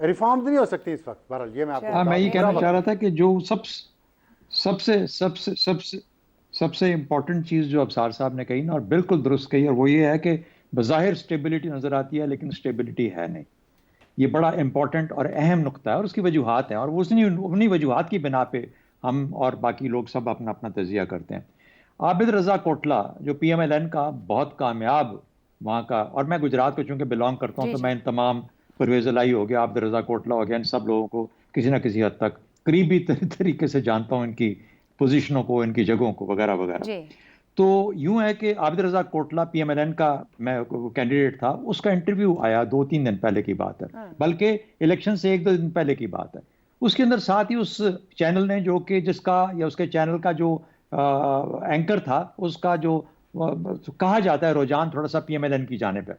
रिफॉर्म्स नहीं हो सकती इस वक्त। बहरहाल ये मैं आपको मैं ये कहना चाह रहा था कि जो सबसे इम्पोर्टेंट चीज़ जो अफसार साहब ने कही ना, और बिल्कुल दुरुस्त कही, और वो ये है कि बज़ाहिर स्टेबिलिटी नज़र आती है लेकिन स्टेबिलिटी है नहीं। ये बड़ा इंपॉर्टेंट और अहम नुक्ता है, और उसकी वजूहात हैं, और उन्हीं वजूहात की बिना पे हम और बाकी लोग सब अपना अपना तजिया करते हैं। आबिद रज़ा कोटला जो PMLN का बहुत कामयाब वहाँ का, और मैं गुजरात को चूँकि बिलोंग करता हूँ, तो मैं इन तमाम परवेज़ लाई हो गया, आबिद रज़ा कोटला हो गया, इन सब लोगों को किसी न किसी हद तक करीबी तरीके से जानता हूँ, इनकी पोजीशनों को, इनकी जगहों को, वगैरह वगैरह। तो यूं है कि आबिद रज़ा कोटला PMLN का मैं कैंडिडेट था, उसका इंटरव्यू आया 2-3 दिन पहले की बात है, बल्कि इलेक्शन से 1-2 दिन पहले की बात है। उसके अंदर साथ ही उस चैनल ने, जो कि जिसका या उसके चैनल का जो एंकर था, उसका जो कहा जाता है रुझान थोड़ा सा PMLN की जानिब है,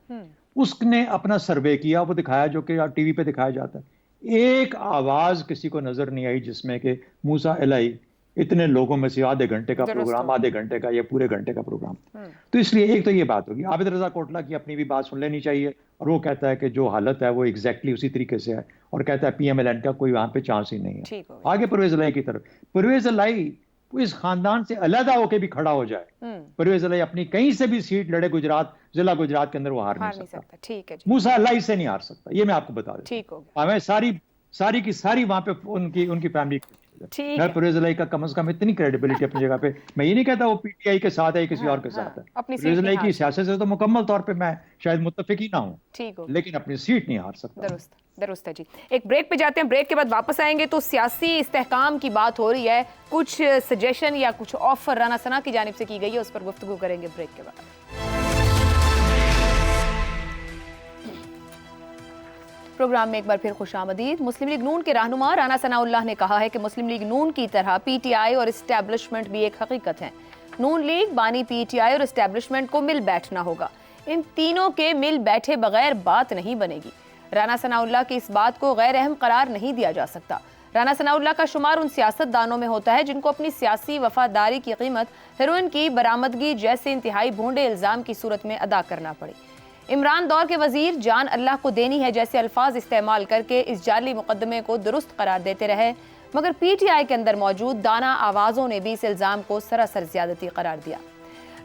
उसने अपना सर्वे किया, वो दिखाया जो कि टीवी पे दिखाया जाता है। एक आवाज किसी को नजर नहीं आई जिसमें कि मूसा एलाई इतने लोगों में से आधे घंटे का दुरुस्त प्रोग्राम, हो। आधे घंटे का या पूरे घंटे का प्रोग्राम। तो इसलिए एक तो ये बात होगी, आबिद रजा कोटला की अपनी भी बात सुन लेनी चाहिए, और वो कहता है कि जो हालत है वो एग्जैक्टली उसी तरीके से है, और कहता है पीएमएलएन का कोई वहां पे चांस ही नहीं है। ठीक हो गया। आगे परवेज इलाही की तरफ, परवेज इलाही वो इस खानदान से अलहदा होकर भी खड़ा हो जाए, परवेज इलाही अपनी कहीं से भी सीट लड़े गुजरात, जिला गुजरात के अंदर वो हार हार नहीं नहीं सकता। सकता। ठीक है जी, मूसा इलाही से नहीं हार सकता, ये मैं आपको बता देता ठीक हो गया। हूं। हमें सारी सारी की सारी वहां पे उनकी उनकी फैमिली, ठीक मैं है। परवेज इलाही का कम से कम इतनी क्रेडिबिलिटी अपनी जगह पे, मैं ये नहीं कहता वो पीटीआई के साथ है या किसी और के साथ है, अपनी सीट परवेज नहीं इलाही हार की सकता। सियासत से तो मुकम्मल तौर पे मैं शायद मुत्तफिक ही ना हूं, ठीक हो, लेकिन अपनी सीट नहीं हार सकता। दुरुस्त दुरुस्त है जी। एक ब्रेक पे जाते हैं, ब्रेक के बाद वापस आएंगे तो सियासी इस्तेहकाम की बात हो रही है, कुछ सजेशन या कुछ ऑफर राना सना की जानिब से की गई है, उस पर गुफ्तगू करेंगे ब्रेक के बाद। प्रोग्राम में एक बार फिर खुशामदीद। मुस्लिम लीग नून के रहनुमा राना सनाउल्लाह ने कहा है कि मुस्लिम लीग नून की तरह पीटीआई और इस्टेब्लिशमेंट भी एक हकीकत है। नून लीग, बानी, पीटीआई और इस्टेब्लिशमेंट को मिल बैठना होगा। इन तीनों के मिल बैठे बगैर बात नहीं बनेगी। राना सनाउल्लाह की इस बात को गैर अहम करार नहीं दिया जा सकता। राना सनाउल्लाह का शुमार उन सियासतदानों में होता है जिनको अपनी सियासी वफादारी की कीमत हेरोइन की बरामदगी जैसे इंतहाई भोंडे इल्जाम की सूरत में अदा करना पड़ी। इमरान दौर के वजीर जान अल्लाह को देनी है जैसे अल्फाज इस्तेमाल करके इस जाली मुकदमे को दुरुस्त करार देते रहे, मगर पीटीआई के अंदर मौजूद दाना आवाज़ों ने भी इस इल्ज़ाम को सरासर ज्यादती करार दिया।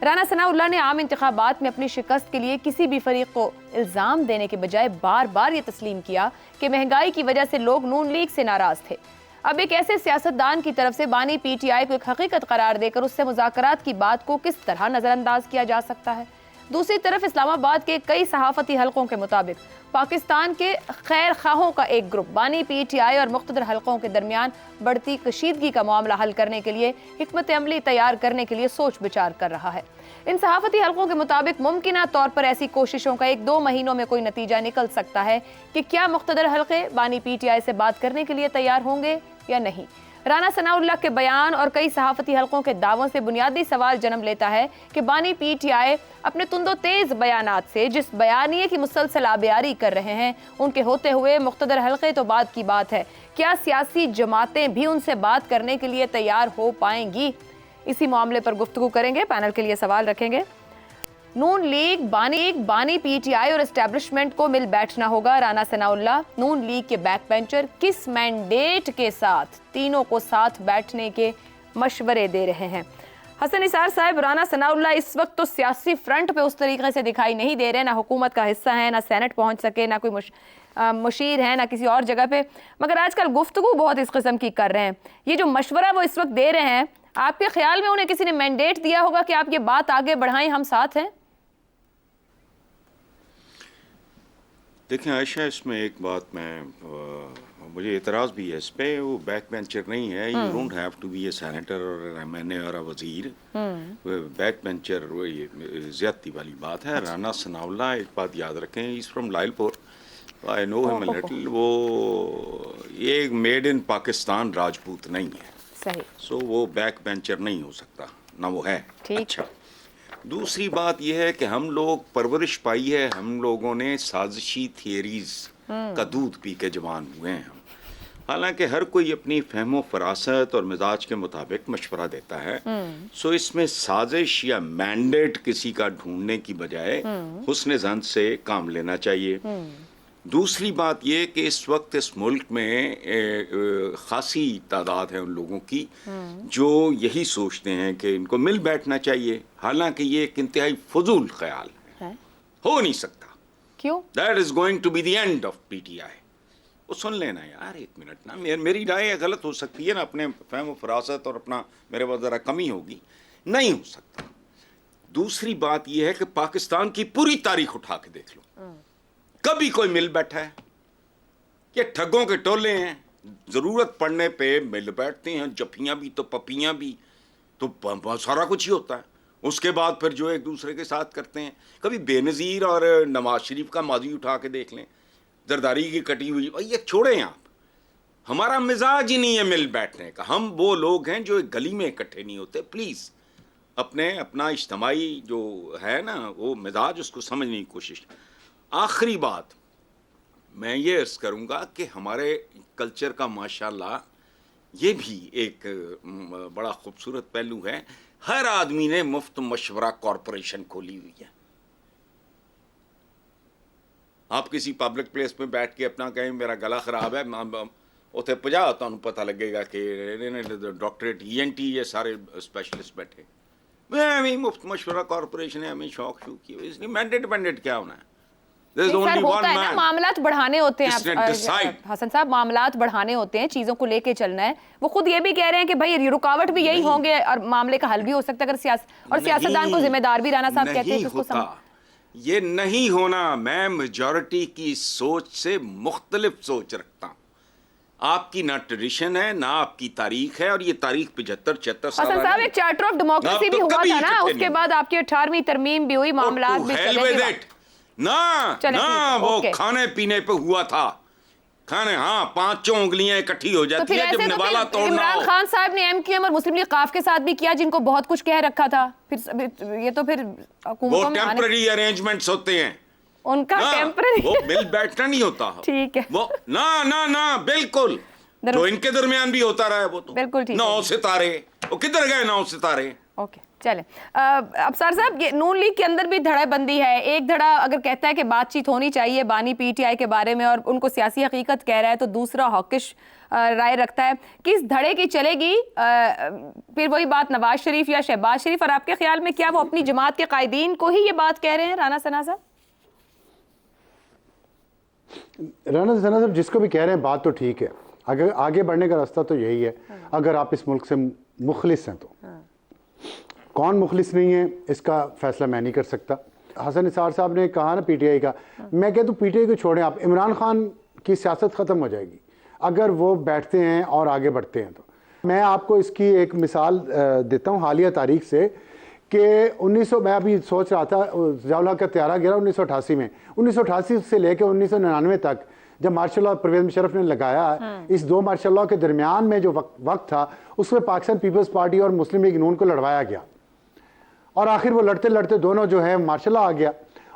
राना सनाउल्लाह ने आम इंतखाबात में अपनी शिकस्त के लिए किसी भी फरीक को इल्ज़ाम देने के बजाय बार बार ये तस्लीम किया कि महंगाई की वजह से लोग नून लीग से नाराज थे। अब एक ऐसे सियासतदान की तरफ से बानी पीटीआई को एक हकीकत करार देकर उससे मुज़ाकरात की बात को किस तरह नज़रअंदाज किया जा सकता है। दूसरी तरफ इस्लामाबाद के कई सहाफती हलकों के मुताबिक पाकिस्तान के खैर खाहों का एक ग्रुप बानी पीटीआई और मुख्तलिफ हलकों के दरमियान बढ़ती कशीदगी का मामला हल करने के लिए हिकमत अमली तैयार करने के लिए सोच विचार कर रहा है। इन सहाफती हलकों के मुताबिक मुमकिना तौर पर ऐसी कोशिशों का 1-2 महीनों में कोई नतीजा निकल सकता है कि क्या मुख्तलिफ हलके बानी पीटीआई से बात करने के लिए तैयार होंगे या नहीं। राना सनाउल्लाह के बयान और कई सहाफती हलकों के दावों से बुनियादी सवाल जन्म लेता है कि बानी पीटीआई अपने तुंदो तेज बयानात से जिस बयानिए की मुसलसल आबियारी कर रहे हैं, उनके होते हुए मुख्तदर हलके तो बात की बात है, क्या सियासी जमातें भी उनसे बात करने के लिए तैयार हो पाएंगी? इसी मामले पर गुफ्तगू करेंगे, पैनल के लिए सवाल रखेंगे। नून लीग, बानी पीटीआई और एस्टेब्लिशमेंट को मिल बैठना होगा। राना सनाउल्लाह नून लीग के बैक बेंचर किस मैंडेट के साथ तीनों को साथ बैठने के मशवरे दे रहे हैं? हसन निसार साहब, राना सनाउल्लाह इस वक्त तो सियासी फ्रंट पे उस तरीके से दिखाई नहीं दे रहे, ना हुकूमत का हिस्सा है, ना सेनेट पहुंच सके, ना कोई मुशीर है, ना किसी और जगह पे, मगर आजकल गुफ्तगू बहुत इस किस्म की कर रहे हैं। ये जो मशवरा वो इस वक्त दे रहे हैं, आपके ख्याल में उन्हें किसी ने मैंडेट दिया होगा कि आप ये बात आगे बढ़ाएं, हम साथ हैं? देखें आयशा, इसमें एक बात मुझे एतराज़ भी है इस पे, वो बैक बेंचर नहीं है। You don't have to be a senator और एमएनए और अ वजीर। बैक बेंचर वो ये ज़्यादती वाली बात है। राना सनाउल्लाह, एक बात याद रखें, is from Lyallpur, I know him a little. वो ये मेड इन पाकिस्तान राजपूत नहीं है, सही। सो वो बैक बेंचर नहीं हो सकता, ना वो है। अच्छा, दूसरी बात यह है कि हम लोग परवरिश पाई है, हम लोगों ने साजिशी थियरीज का दूध पी के जवान हुए हैं। हालांकि हर कोई अपनी फहमो फरासत और मिजाज के मुताबिक मशवरा देता है। सो इसमें साजिश या मैंडेट किसी का ढूंढने की बजाय हुस्न ज़न से काम लेना चाहिए। दूसरी बात यह कि इस वक्त इस मुल्क में खासी तादाद है उन लोगों की जो यही सोचते हैं कि इनको मिल बैठना चाहिए। हालांकि ये एक इंतहाई फजूल ख्याल है, हो नहीं सकता। क्यों? That is going to be the end of PTI. वो सुन लेना यार, एक मिनट ना, मेरी राय गलत हो सकती है ना, अपने फहम फरासत और अपना मेरे पास ज़रा कमी होगी, नहीं हो सकता। दूसरी बात यह है कि पाकिस्तान की पूरी तारीख उठा के देख लो, कभी कोई मिल बैठा है? ये ठगों के टोले हैं, जरूरत पड़ने पे मिल बैठते हैं, जफियां भी तो पपियां भी, तो बहुत सारा कुछ ही होता है। उसके बाद फिर जो एक दूसरे के साथ करते हैं। कभी बेनज़ीर और नवाज शरीफ का माजी उठा के देख लें, जरदारी की कटी हुई, भाई ये छोड़ें आप, हमारा मिजाज ही नहीं है मिल बैठने का। हम वो लोग हैं जो एक गली में इकट्ठे नहीं होते। प्लीज़ अपना इज्तिमाई जो है ना वो मिजाज, उसको समझने की कोशिश। आखिरी बात मैं ये अर्ज करूंगा कि हमारे कल्चर का माशाल्लाह ये भी एक बड़ा खूबसूरत पहलू है, हर आदमी ने मुफ्त मशवरा कॉरपोरेशन खोली हुई है। आप किसी पब्लिक प्लेस में बैठ के अपना कहें मेरा गला खराब है, उसे 50 ਤੁਹਾਨੂੰ पता लगेगा कि डॉक्टरेट ENT ये सारे स्पेशलिस्ट बैठे। मैं भी मुफ्त मशवरा कॉरपोरेशन है, हमें शौक शू की इसलिए मैंडेट क्या होना है। सर होता है ना, मामलात बढ़ाने होते हैं हसन साहब, मामलात बढ़ाने होते हैं, चीजों को लेके चलना है। वो खुद ये भी कह रहे हैं कि भाई रुकावट भी यही होंगे और मामले का हल भी हो सकता है अगर सियासतदान को जिम्मेदार भी राना साहब कहते हैं ये नहीं होना। मैं मेजॉरिटी की सोच से मुख्तलिफ सोच रखता हूं। आपकी ना ट्रेडिशन है ना आपकी तारीख है, और ये तारीख 75-76 साल हसन साहब एक चार्टर ऑफ डेमोक्रेसी भी हुआ था ना, उसके बाद आपकी 18वीं तरमीम भी हुई, मामलात भी चले ना वो खाने पीने पे हुआ था। खाने, हाँ, 5 उंगलियां इकट्ठी हो जाती है जब निवाला तोड़ना हो। इमरान खान साहब ने MQM और मुस्लिम लीग काफ के साथ भी किया, जिनको बहुत कुछ कह रखा था। फिर ये तो फिर वो टेम्पररी अरेंजमेंट्स होते हैं उनका, टेम्पररी, वो मिल बैठना नहीं होता। ठीक है वो ना बिल्कुल जो इनके दरमियान भी होता रहा है वो तो बिल्कुल ठीक। 9 सितारे वो किधर गए 9 सितारे। ओके चले। अफसर साहब, ये नून लीग के अंदर भी धड़ेबंदी है। एक धड़ा अगर कहता है कि बातचीत होनी चाहिए बानी PTI के बारे में और उनको सियासी हकीकत कह रहा है, तो दूसरा हॉकिश राय रखता है। किस धड़े की चलेगी? फिर वही बात नवाज शरीफ या शहबाज शरीफ, और आपके ख्याल में क्या वो अपनी जमात के कायदीन को ही ये बात कह रहे हैं? राना सना साहब जिसको भी कह रहे हैं बात तो ठीक है, अगर आगे बढ़ने का रास्ता तो यही है अगर आप इस मुल्क से मुखलिस हैं तो। कौन मुखलिस नहीं है इसका फैसला मैं नहीं कर सकता। हसन निसार साहब ने कहा ना PTI का, मैं कहता हूँ PTI को छोड़ें आप, इमरान खान की सियासत ख़त्म हो जाएगी अगर वो बैठते हैं और आगे बढ़ते हैं तो। मैं आपको इसकी एक मिसाल देता हूँ हालिया तारीख से कि 1900, मैं अभी सोच रहा था ज़ियाउल हक़ का त्यारा गिरा 1988 में, 1988 से लेकर 1999 तक जब मार्शल लॉ परवेज़ मुशर्रफ ने लगाया, इस 2 मार्शल लॉ के दरमियान में जो वक्त था उसमें पाकिस्तान पीपल्स पार्टी और मुस्लिम लीग नून को लड़वाया गया, और आखिर वो लड़ते लड़ते दोनों जो है मार्शल लॉ आ गया।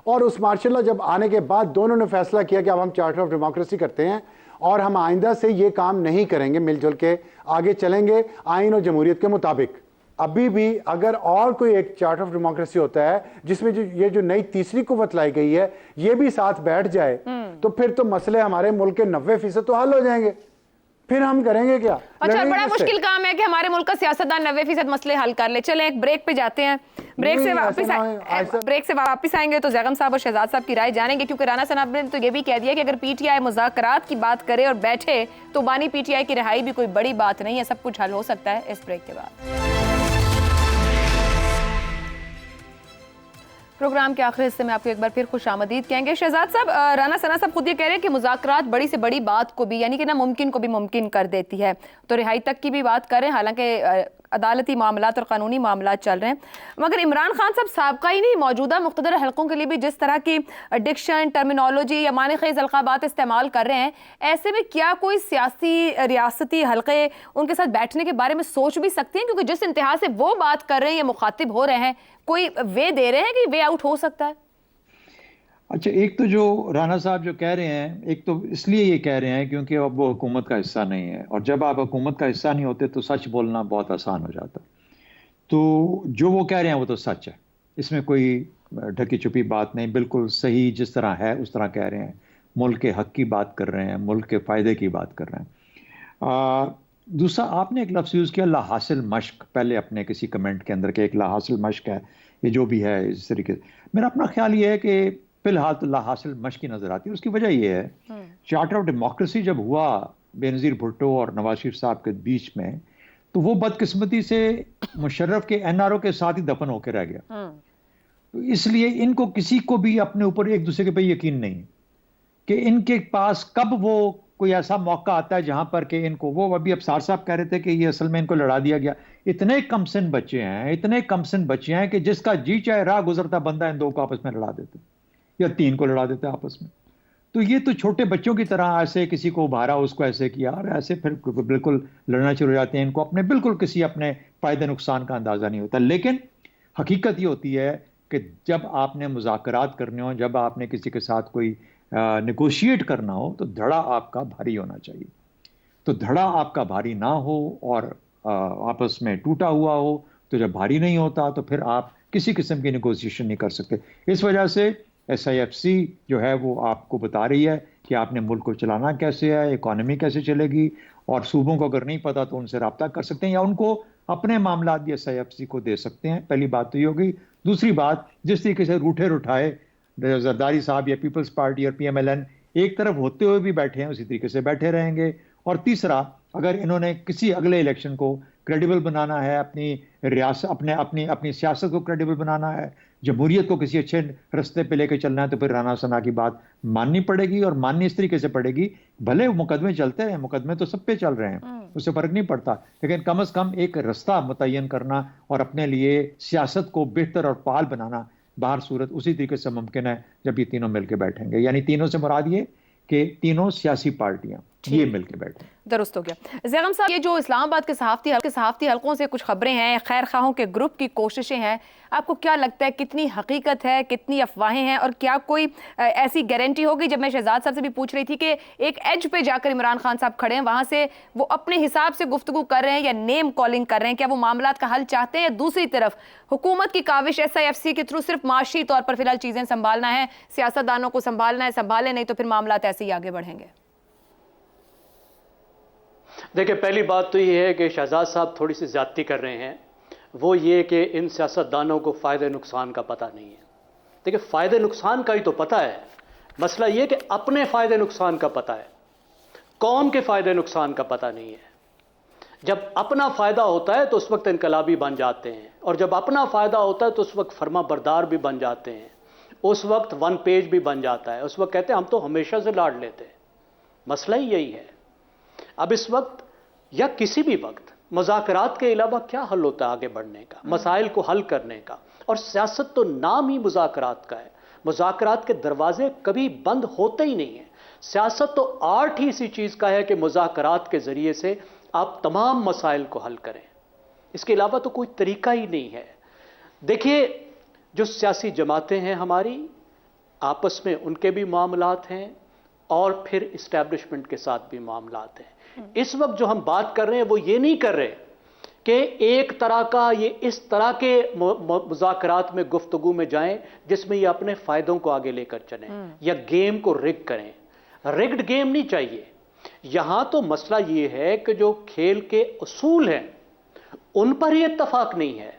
और उस मार्शल लॉ जब आने के बाद दोनों ने फैसला किया कि अब हम चार्टर ऑफ डेमोक्रेसी करते हैं और हम आइंदा से ये काम नहीं करेंगे, मिलजुल के आगे चलेंगे आइन और जमहूरियत के मुताबिक। अभी भी अगर और कोई एक चार्टर ऑफ डेमोक्रेसी होता है जिसमें ये जो नई तीसरी कुव्वत लाई गई है ये भी साथ बैठ जाए, तो फिर तो मसले हमारे मुल्क के 90% तो हल हो जाएंगे। फिर हम करेंगे क्या? अच्छा, बड़ा मुश्किल काम है कि हमारे मुल्क का सियासतदान 90% मसले हल कर ले। चले एक ब्रेक पे जाते हैं, ब्रेक से वापस आएंगे तो जैगम साहब और शहजाद साहब की राय जानेंगे, क्योंकि राना सनाब ने तो ये भी कह दिया कि अगर PTI मुज़ाकरात की बात करे और बैठे तो बानी PTI की रिहाई भी कोई बड़ी बात नहीं है, सब कुछ हल हो सकता है। इस ब्रेक के बाद प्रोग्राम के आखिरी हिस्से में आपको एक बार फिर खुश आमदीद कहेंगे। शहजाद साहब, राना सना साहब खुद ये कह रहे हैं कि मुज़ाकरात बड़ी से बड़ी बात को भी, यानी कि नामुमकिन को भी मुमकिन कर देती है, तो रिहाई तक की भी बात करें, हालांकि अदालती मामलात और कानूनी मामलात चल रहे हैं। मगर इमरान खान साहब साबका ही नहीं, मौजूदा मुख्तदर हलकों के लिए भी जिस तरह की डिक्शन, टर्मिनोलॉजी या माने खेज अलकाबात इस्तेमाल कर रहे हैं, ऐसे में क्या कोई सियासी रियासती हलके उनके साथ बैठने के बारे में सोच भी सकते हैं? क्योंकि जिस इंतहा से वो बात कर रहे हैं या मुखातिब हो रहे हैं, कोई वे दे रहे हैं कि वे आउट हो सकता है? अच्छा, एक तो जो राना साहब जो कह रहे हैं, एक तो इसलिए ये कह रहे हैं क्योंकि अब वो हुकूमत का हिस्सा नहीं है, और जब आप हुकूमत का हिस्सा नहीं होते तो सच बोलना बहुत आसान हो जाता। तो जो वो कह रहे हैं वो तो सच है, इसमें कोई ढकी छुपी बात नहीं, बिल्कुल सही जिस तरह है उस तरह कह रहे हैं। मुल्क के हक की बात कर रहे हैं, मुल्क के फ़ायदे की बात कर रहे हैं। दूसरा, आपने एक लफ्ज़ यूज़ किया लाहासिल मश्क, पहले अपने किसी कमेंट के अंदर के एक लाहासिल मश्क है, ये जो भी है इस तरीके से। मेरा अपना ख्याल ये है कि फिलहाल तो लाहासिल मश्क की नज़र आती है। उसकी वजह ये है, चार्टर ऑफ डेमोक्रेसी जब हुआ बेनज़ीर भुट्टो और नवाज शरीफ साहब के बीच में, तो वो बदकिस्मती से मुशर्रफ के NRO के साथ ही दफन होकर रह गया। तो इसलिए इनको किसी को भी अपने ऊपर एक दूसरे के पे यकीन नहीं कि इनके पास कब वो कोई ऐसा मौका आता है जहां पर कि इनको, वो अभी अफसार साहब कह रहे थे कि ये असल में इनको लड़ा दिया गया। इतने कमसिन बच्चे हैं, इतने कमसिन बच्चे हैं कि जिसका जी चाहे राह गुजरता बंदा इन दो को आपस में लड़ा देते या 3 को लड़ा देते आपस में। तो ये तो छोटे बच्चों की तरह ऐसे किसी को उभारा, उसको ऐसे किया और ऐसे फिर बिल्कुल लड़ना शुरू हो जाते हैं। इनको अपने बिल्कुल किसी अपने फायदे नुकसान का अंदाजा नहीं होता। लेकिन हकीकत ये होती है कि जब आपने मुज़ाकरात करने हो, जब आपने किसी के साथ कोई नेगोशिएट करना हो, तो धड़ा आपका भारी होना चाहिए। तो धड़ा आपका भारी ना हो और आपस में टूटा हुआ हो, तो जब भारी नहीं होता तो फिर आप किसी किस्म की नेगोशिएशन नहीं कर सकते। इस वजह से SIFC जो है वो आपको बता रही है कि आपने मुल्क को चलाना कैसे है, इकॉनमी कैसे चलेगी, और सूबों को अगर नहीं पता तो उनसे रब्ता कर सकते हैं या उनको अपने मामला भी SIFC को दे सकते हैं। पहली बात तो ये होगी। दूसरी बात, जिस तरीके से रूठे रुठाए जरदारी साहब या पीपल्स पार्टी और PMLN एक तरफ होते हुए भी बैठे हैं, उसी तरीके से बैठे रहेंगे। और तीसरा, अगर इन्होंने किसी अगले इलेक्शन को क्रेडिबल बनाना है, अपनी रियासत अपनी सियासत को क्रेडिबल बनाना है, जमहूरियत को किसी अच्छे रास्ते पे लेकर चलना है, तो फिर राना सना की बात माननी पड़ेगी। और माननी इस तरीके से पड़ेगी, भले मुकदमे चलते रहे, मुकदमे तो सब पे चल रहे हैं, उससे फर्क नहीं पड़ता, लेकिन कम से कम एक रास्ता मुतय्यन करना और अपने लिए सियासत को बेहतर और फाल बनाना बाहर सूरत उसी तरीके से मुमकिन है जब ये तीनों मिलकर बैठेंगे। यानी तीनों से मुराद ये कि तीनों सियासी पार्टियां ये मिलकर बैठे। दुरुस्त हो गया। ज़ैगम साहब, ये जो इस्लामाबाद के सहाफ़ती हलकों से कुछ खबरें हैं, खैर खाहों के ग्रुप की कोशिशें हैं, आपको क्या लगता है कितनी हकीकत है, कितनी अफवाहें हैं, और क्या कोई ऐसी गारंटी होगी? जब मैं शहजाद साहब से भी पूछ रही थी कि एक एज पे जाकर इमरान खान साहब खड़े हैं, वहाँ से वो अपने हिसाब से गुफ्तगू कर रहे हैं या नेम कॉलिंग कर रहे हैं, क्या वो मामलात का हल चाहते हैं, या दूसरी तरफ हुकूमत की काविश SIFC के थ्रू सिर्फ माशी तौर पर फिलहाल चीज़ें संभालना है, सियासतदानों को संभालना है, संभालें नहीं तो फिर मामलात ऐसे ही आगे बढ़ेंगे? देखिए, पहली बात तो ये है कि शहजाद साहब थोड़ी सी ज़्यादती कर रहे हैं। वो ये कि इन सियासतदानों को फ़ायदे नुकसान का पता नहीं है। देखिए, फ़ायदे नुकसान का ही तो पता है, मसला ये कि अपने फ़ायदे नुकसान का पता है, कौम के फ़ायदे नुकसान का पता नहीं है। जब अपना फ़ायदा होता है तो उस वक्त इनकलाबी बन जाते हैं, और जब अपना फ़ायदा होता है तो उस वक्त फरमा बरदार भी बन जाते हैं, उस वक्त वन पेज भी बन जाता है, उस वक्त कहते हैं हम तो हमेशा से लाड़ लेते हैं। मसला ही यही है। अब इस वक्त या किसी भी वक्त मुज़ाकरात के अलावा क्या हल होता है आगे बढ़ने का, मसाइल को हल करने का? और सियासत तो नाम ही मुज़ाकरात का है। मुज़ाकरात के दरवाजे कभी बंद होते ही नहीं है। सियासत तो आर्ट ही इसी चीज़ का है कि मुज़ाकरात के ज़रिए से आप तमाम मसाइल को हल करें। इसके अलावा तो कोई तरीका ही नहीं है। देखिए, जो सियासी जमातें हैं हमारी, आपस में उनके भी मामलात हैं और फिर इस्टेब्लिशमेंट के साथ भी मामलात हैं। इस वक्त जो हम बात कर रहे हैं वो ये नहीं कर रहे कि एक तरह का ये इस तरह के मुज़ाकरात में गुफ्तगू में जाएं जिसमें ये अपने फ़ायदों को आगे लेकर चलें या गेम को रिग करें। रिग्ड गेम नहीं चाहिए। यहां तो मसला ये है कि जो खेल के उसूल हैं उन पर ही इत्तफाक नहीं है।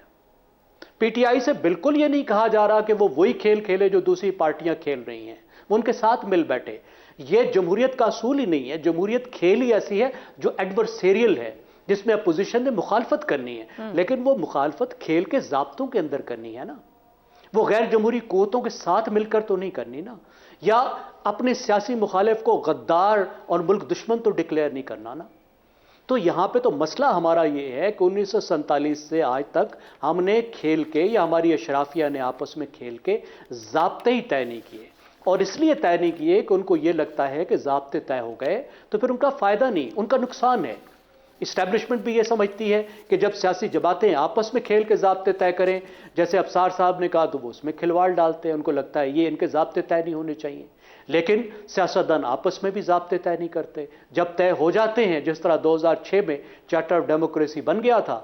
PTI से बिल्कुल ये नहीं कहा जा रहा कि वो वही खेल खेले जो दूसरी पार्टियां खेल रही हैं, वो उनके साथ मिल बैठे। ये जमहूरियत का असूल ही नहीं है। जमहूरियत खेल ही ऐसी है जो एडवर्सेरियल है, जिसमें अपोजिशन ने मुखालफत करनी है, लेकिन वो मुखालफत खेल के ज़ाब्तों के अंदर करनी है ना। वो गैर जमहूरी क़ुव्वतों के साथ मिलकर तो नहीं करनी ना, या अपने सियासी मुखालिफ को गद्दार और मुल्क दुश्मन तो डिक्लेयर नहीं करना ना। तो यहाँ पे तो मसला हमारा ये है कि 1947 से आज तक हमने खेल के या हमारी अशराफिया ने आपस में खेल के ज़ाब्ते ही तय नहीं किए, और इसलिए तय नहीं किए कि उनको ये लगता है कि ज़ाब्ते तय हो गए तो फिर उनका फ़ायदा नहीं, उनका नुकसान है। इस्टेब्लिशमेंट भी ये समझती है कि जब सियासी जमातें आपस में खेल के ज़ाब्ते तय करें, जैसे अफसार साहब ने कहा, तो वो उसमें खिलवाड़ डालते हैं। उनको लगता है ये इनके ज़ाब्ते तय नहीं होने चाहिए, लेकिन सियासतदान आपस में भी ज़ाब्ते तय नहीं करते। जब तय हो जाते हैं, जिस तरह 2006 में चार्टर ऑफ डेमोक्रेसी बन गया था,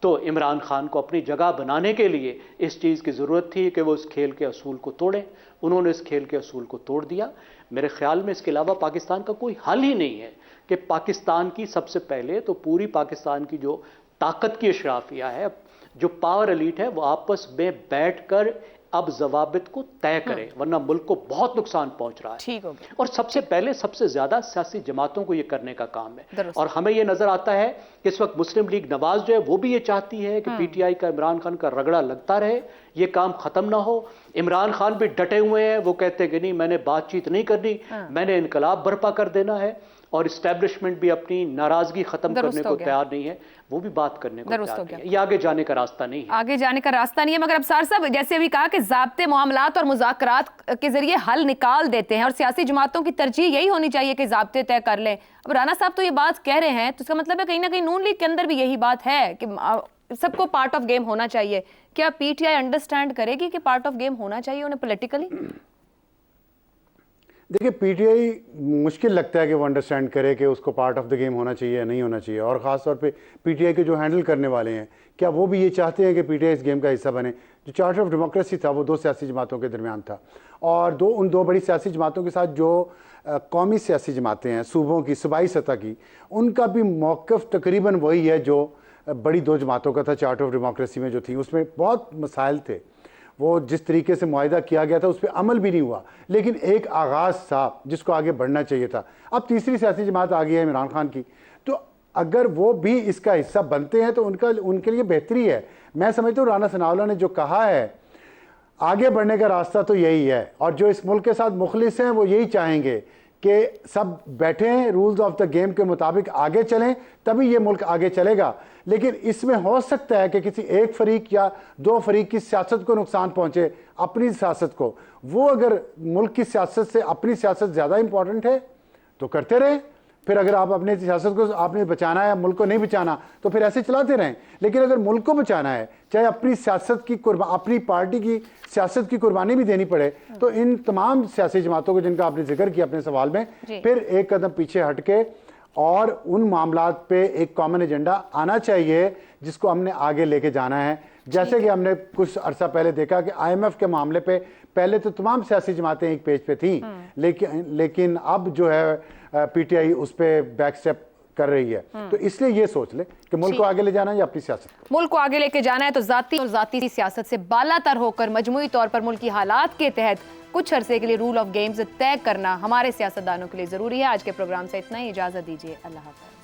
तो इमरान खान को अपनी जगह बनाने के लिए इस चीज़ की ज़रूरत थी कि वो इस खेल के असूल को तोड़ें। उन्होंने इस खेल के असूल को तोड़ दिया। मेरे ख्याल में इसके अलावा पाकिस्तान का कोई हल ही नहीं है कि पाकिस्तान की सबसे पहले तो पूरी पाकिस्तान की जो ताकत की अशराफिया है, जो पावर एलीट है, वो आपस में बैठकर अब जवाबित को तय करें, वरना मुल्क को बहुत नुकसान पहुंच रहा है। ठीक हो गया। और सबसे पहले सबसे ज्यादा सियासी जमातों को ये करने का काम है। और हमें ये नजर आता है कि इस वक्त मुस्लिम लीग नवाज जो है वो भी ये चाहती है कि PTI का इमरान खान का रगड़ा लगता रहे, ये काम खत्म ना हो। इमरान खान भी डटे हुए हैं, वो कहते हैं कि नहीं, मैंने बातचीत नहीं करनी, मैंने इनकलाब बर्पा कर देना है। और इस्टेब्लिशमेंट भी अपनी नाराजगी खत्म करने को तैयार नहीं है, वो भी बात करने को तैयार नहीं है। ये आगे जाने का रास्ता नहीं है, आगे जाने का रास्ता नहीं है। मगर अफसार साहब, जैसे अभी कहा कि ज़ाब्ते मामलात और मुज़ाकरात के जरिए हल निकाल देते हैं और सियासी जमातों की तरजीह यही होनी चाहिए कि ज़ाब्ते तय कर लें। अब राना साहब तो ये बात कह रहे हैं, तो इसका मतलब है कहीं ना कहीं नून लीग के अंदर भी यही बात है कि सबको पार्ट ऑफ गेम होना चाहिए। क्या पीटीआई अंडरस्टैंड करेगी कि पार्ट ऑफ गेम होना चाहिए उन्हें पॉलिटिकली? देखिए, पीटीआई मुश्किल लगता है कि वो अंडरस्टैंड करे कि उसको पार्ट ऑफ द गेम होना चाहिए या नहीं होना चाहिए, और ख़ास तौर पे पीटीआई के जो हैंडल करने वाले हैं, क्या वो भी ये चाहते हैं कि पीटीआई इस गेम का हिस्सा बने? जो चार्टर ऑफ डेमोक्रेसी था वो दो सियासी जमातों के दरमियान था, और उन दो बड़ी सियासी जमातों के साथ जो कौमी सियासी जमातें हैं, सूबों की, सूबाई सतह की, उनका भी मौक़िफ़ तकरीबन वही है जो बड़ी दो जमातों का था चार्टर ऑफ डेमोक्रेसी में जो थी। उसमें बहुत मसाइल थे, वो जिस तरीके से मुआहिदा किया गया था उस पर अमल भी नहीं हुआ, लेकिन एक आगाज़ था जिसको आगे बढ़ना चाहिए था। अब तीसरी सियासी जमात आ गई है इमरान खान की, तो अगर वो भी इसका हिस्सा बनते हैं तो उनके लिए बेहतरी है। मैं समझता हूँ राना सनाउल्लाह ने जो कहा है, आगे बढ़ने का रास्ता तो यही है, और जो इस मुल्क के साथ मुखलिस हैं वो यही चाहेंगे कि सब बैठें, रूल्स ऑफ द गेम के मुताबिक आगे चलें, तभी ये मुल्क आगे चलेगा। लेकिन इसमें हो सकता है कि किसी एक फरीक या दो फरीक की सियासत को नुकसान पहुंचे, अपनी सियासत को। वो अगर मुल्क की सियासत से अपनी सियासत ज़्यादा इंपॉर्टेंट है तो करते रहें, फिर अगर आप अपनी सियासत को आपने बचाना है, मुल्क को नहीं बचाना, तो फिर ऐसे चलाते रहें। लेकिन अगर मुल्क को बचाना है, चाहे अपनी सियासत की अपनी पार्टी की सियासत की कुर्बानी भी देनी पड़े, तो इन तमाम सियासी जमातों को जिनका आपने जिक्र किया अपने सवाल में, फिर एक कदम पीछे हट के और उन मामलात पे एक कॉमन एजेंडा आना चाहिए जिसको हमने आगे लेके जाना है। जैसे कि हमने कुछ अरसा पहले देखा कि आईएमएफ के मामले पे पहले तो तमाम सियासी जमातें एक पेज पे थीं, लेकिन अब जो है पीटीआई उस पे बैक स्टेप कर रही है। तो इसलिए ये सोच ले कि मुल्क को आगे ले जाना है या अपनी सियासत। मुल्क को आगे लेके जाना है तो जाती और जाती सियासत से बालातर होकर मजमूई तौर पर मुल्क की हालात के तहत कुछ अरसे के लिए रूल ऑफ गेम्स तय करना हमारे सियासतदानों के लिए जरूरी है। आज के प्रोग्राम से इतना ही, इजाजत दीजिए, अल्लाह हाफ़िज़।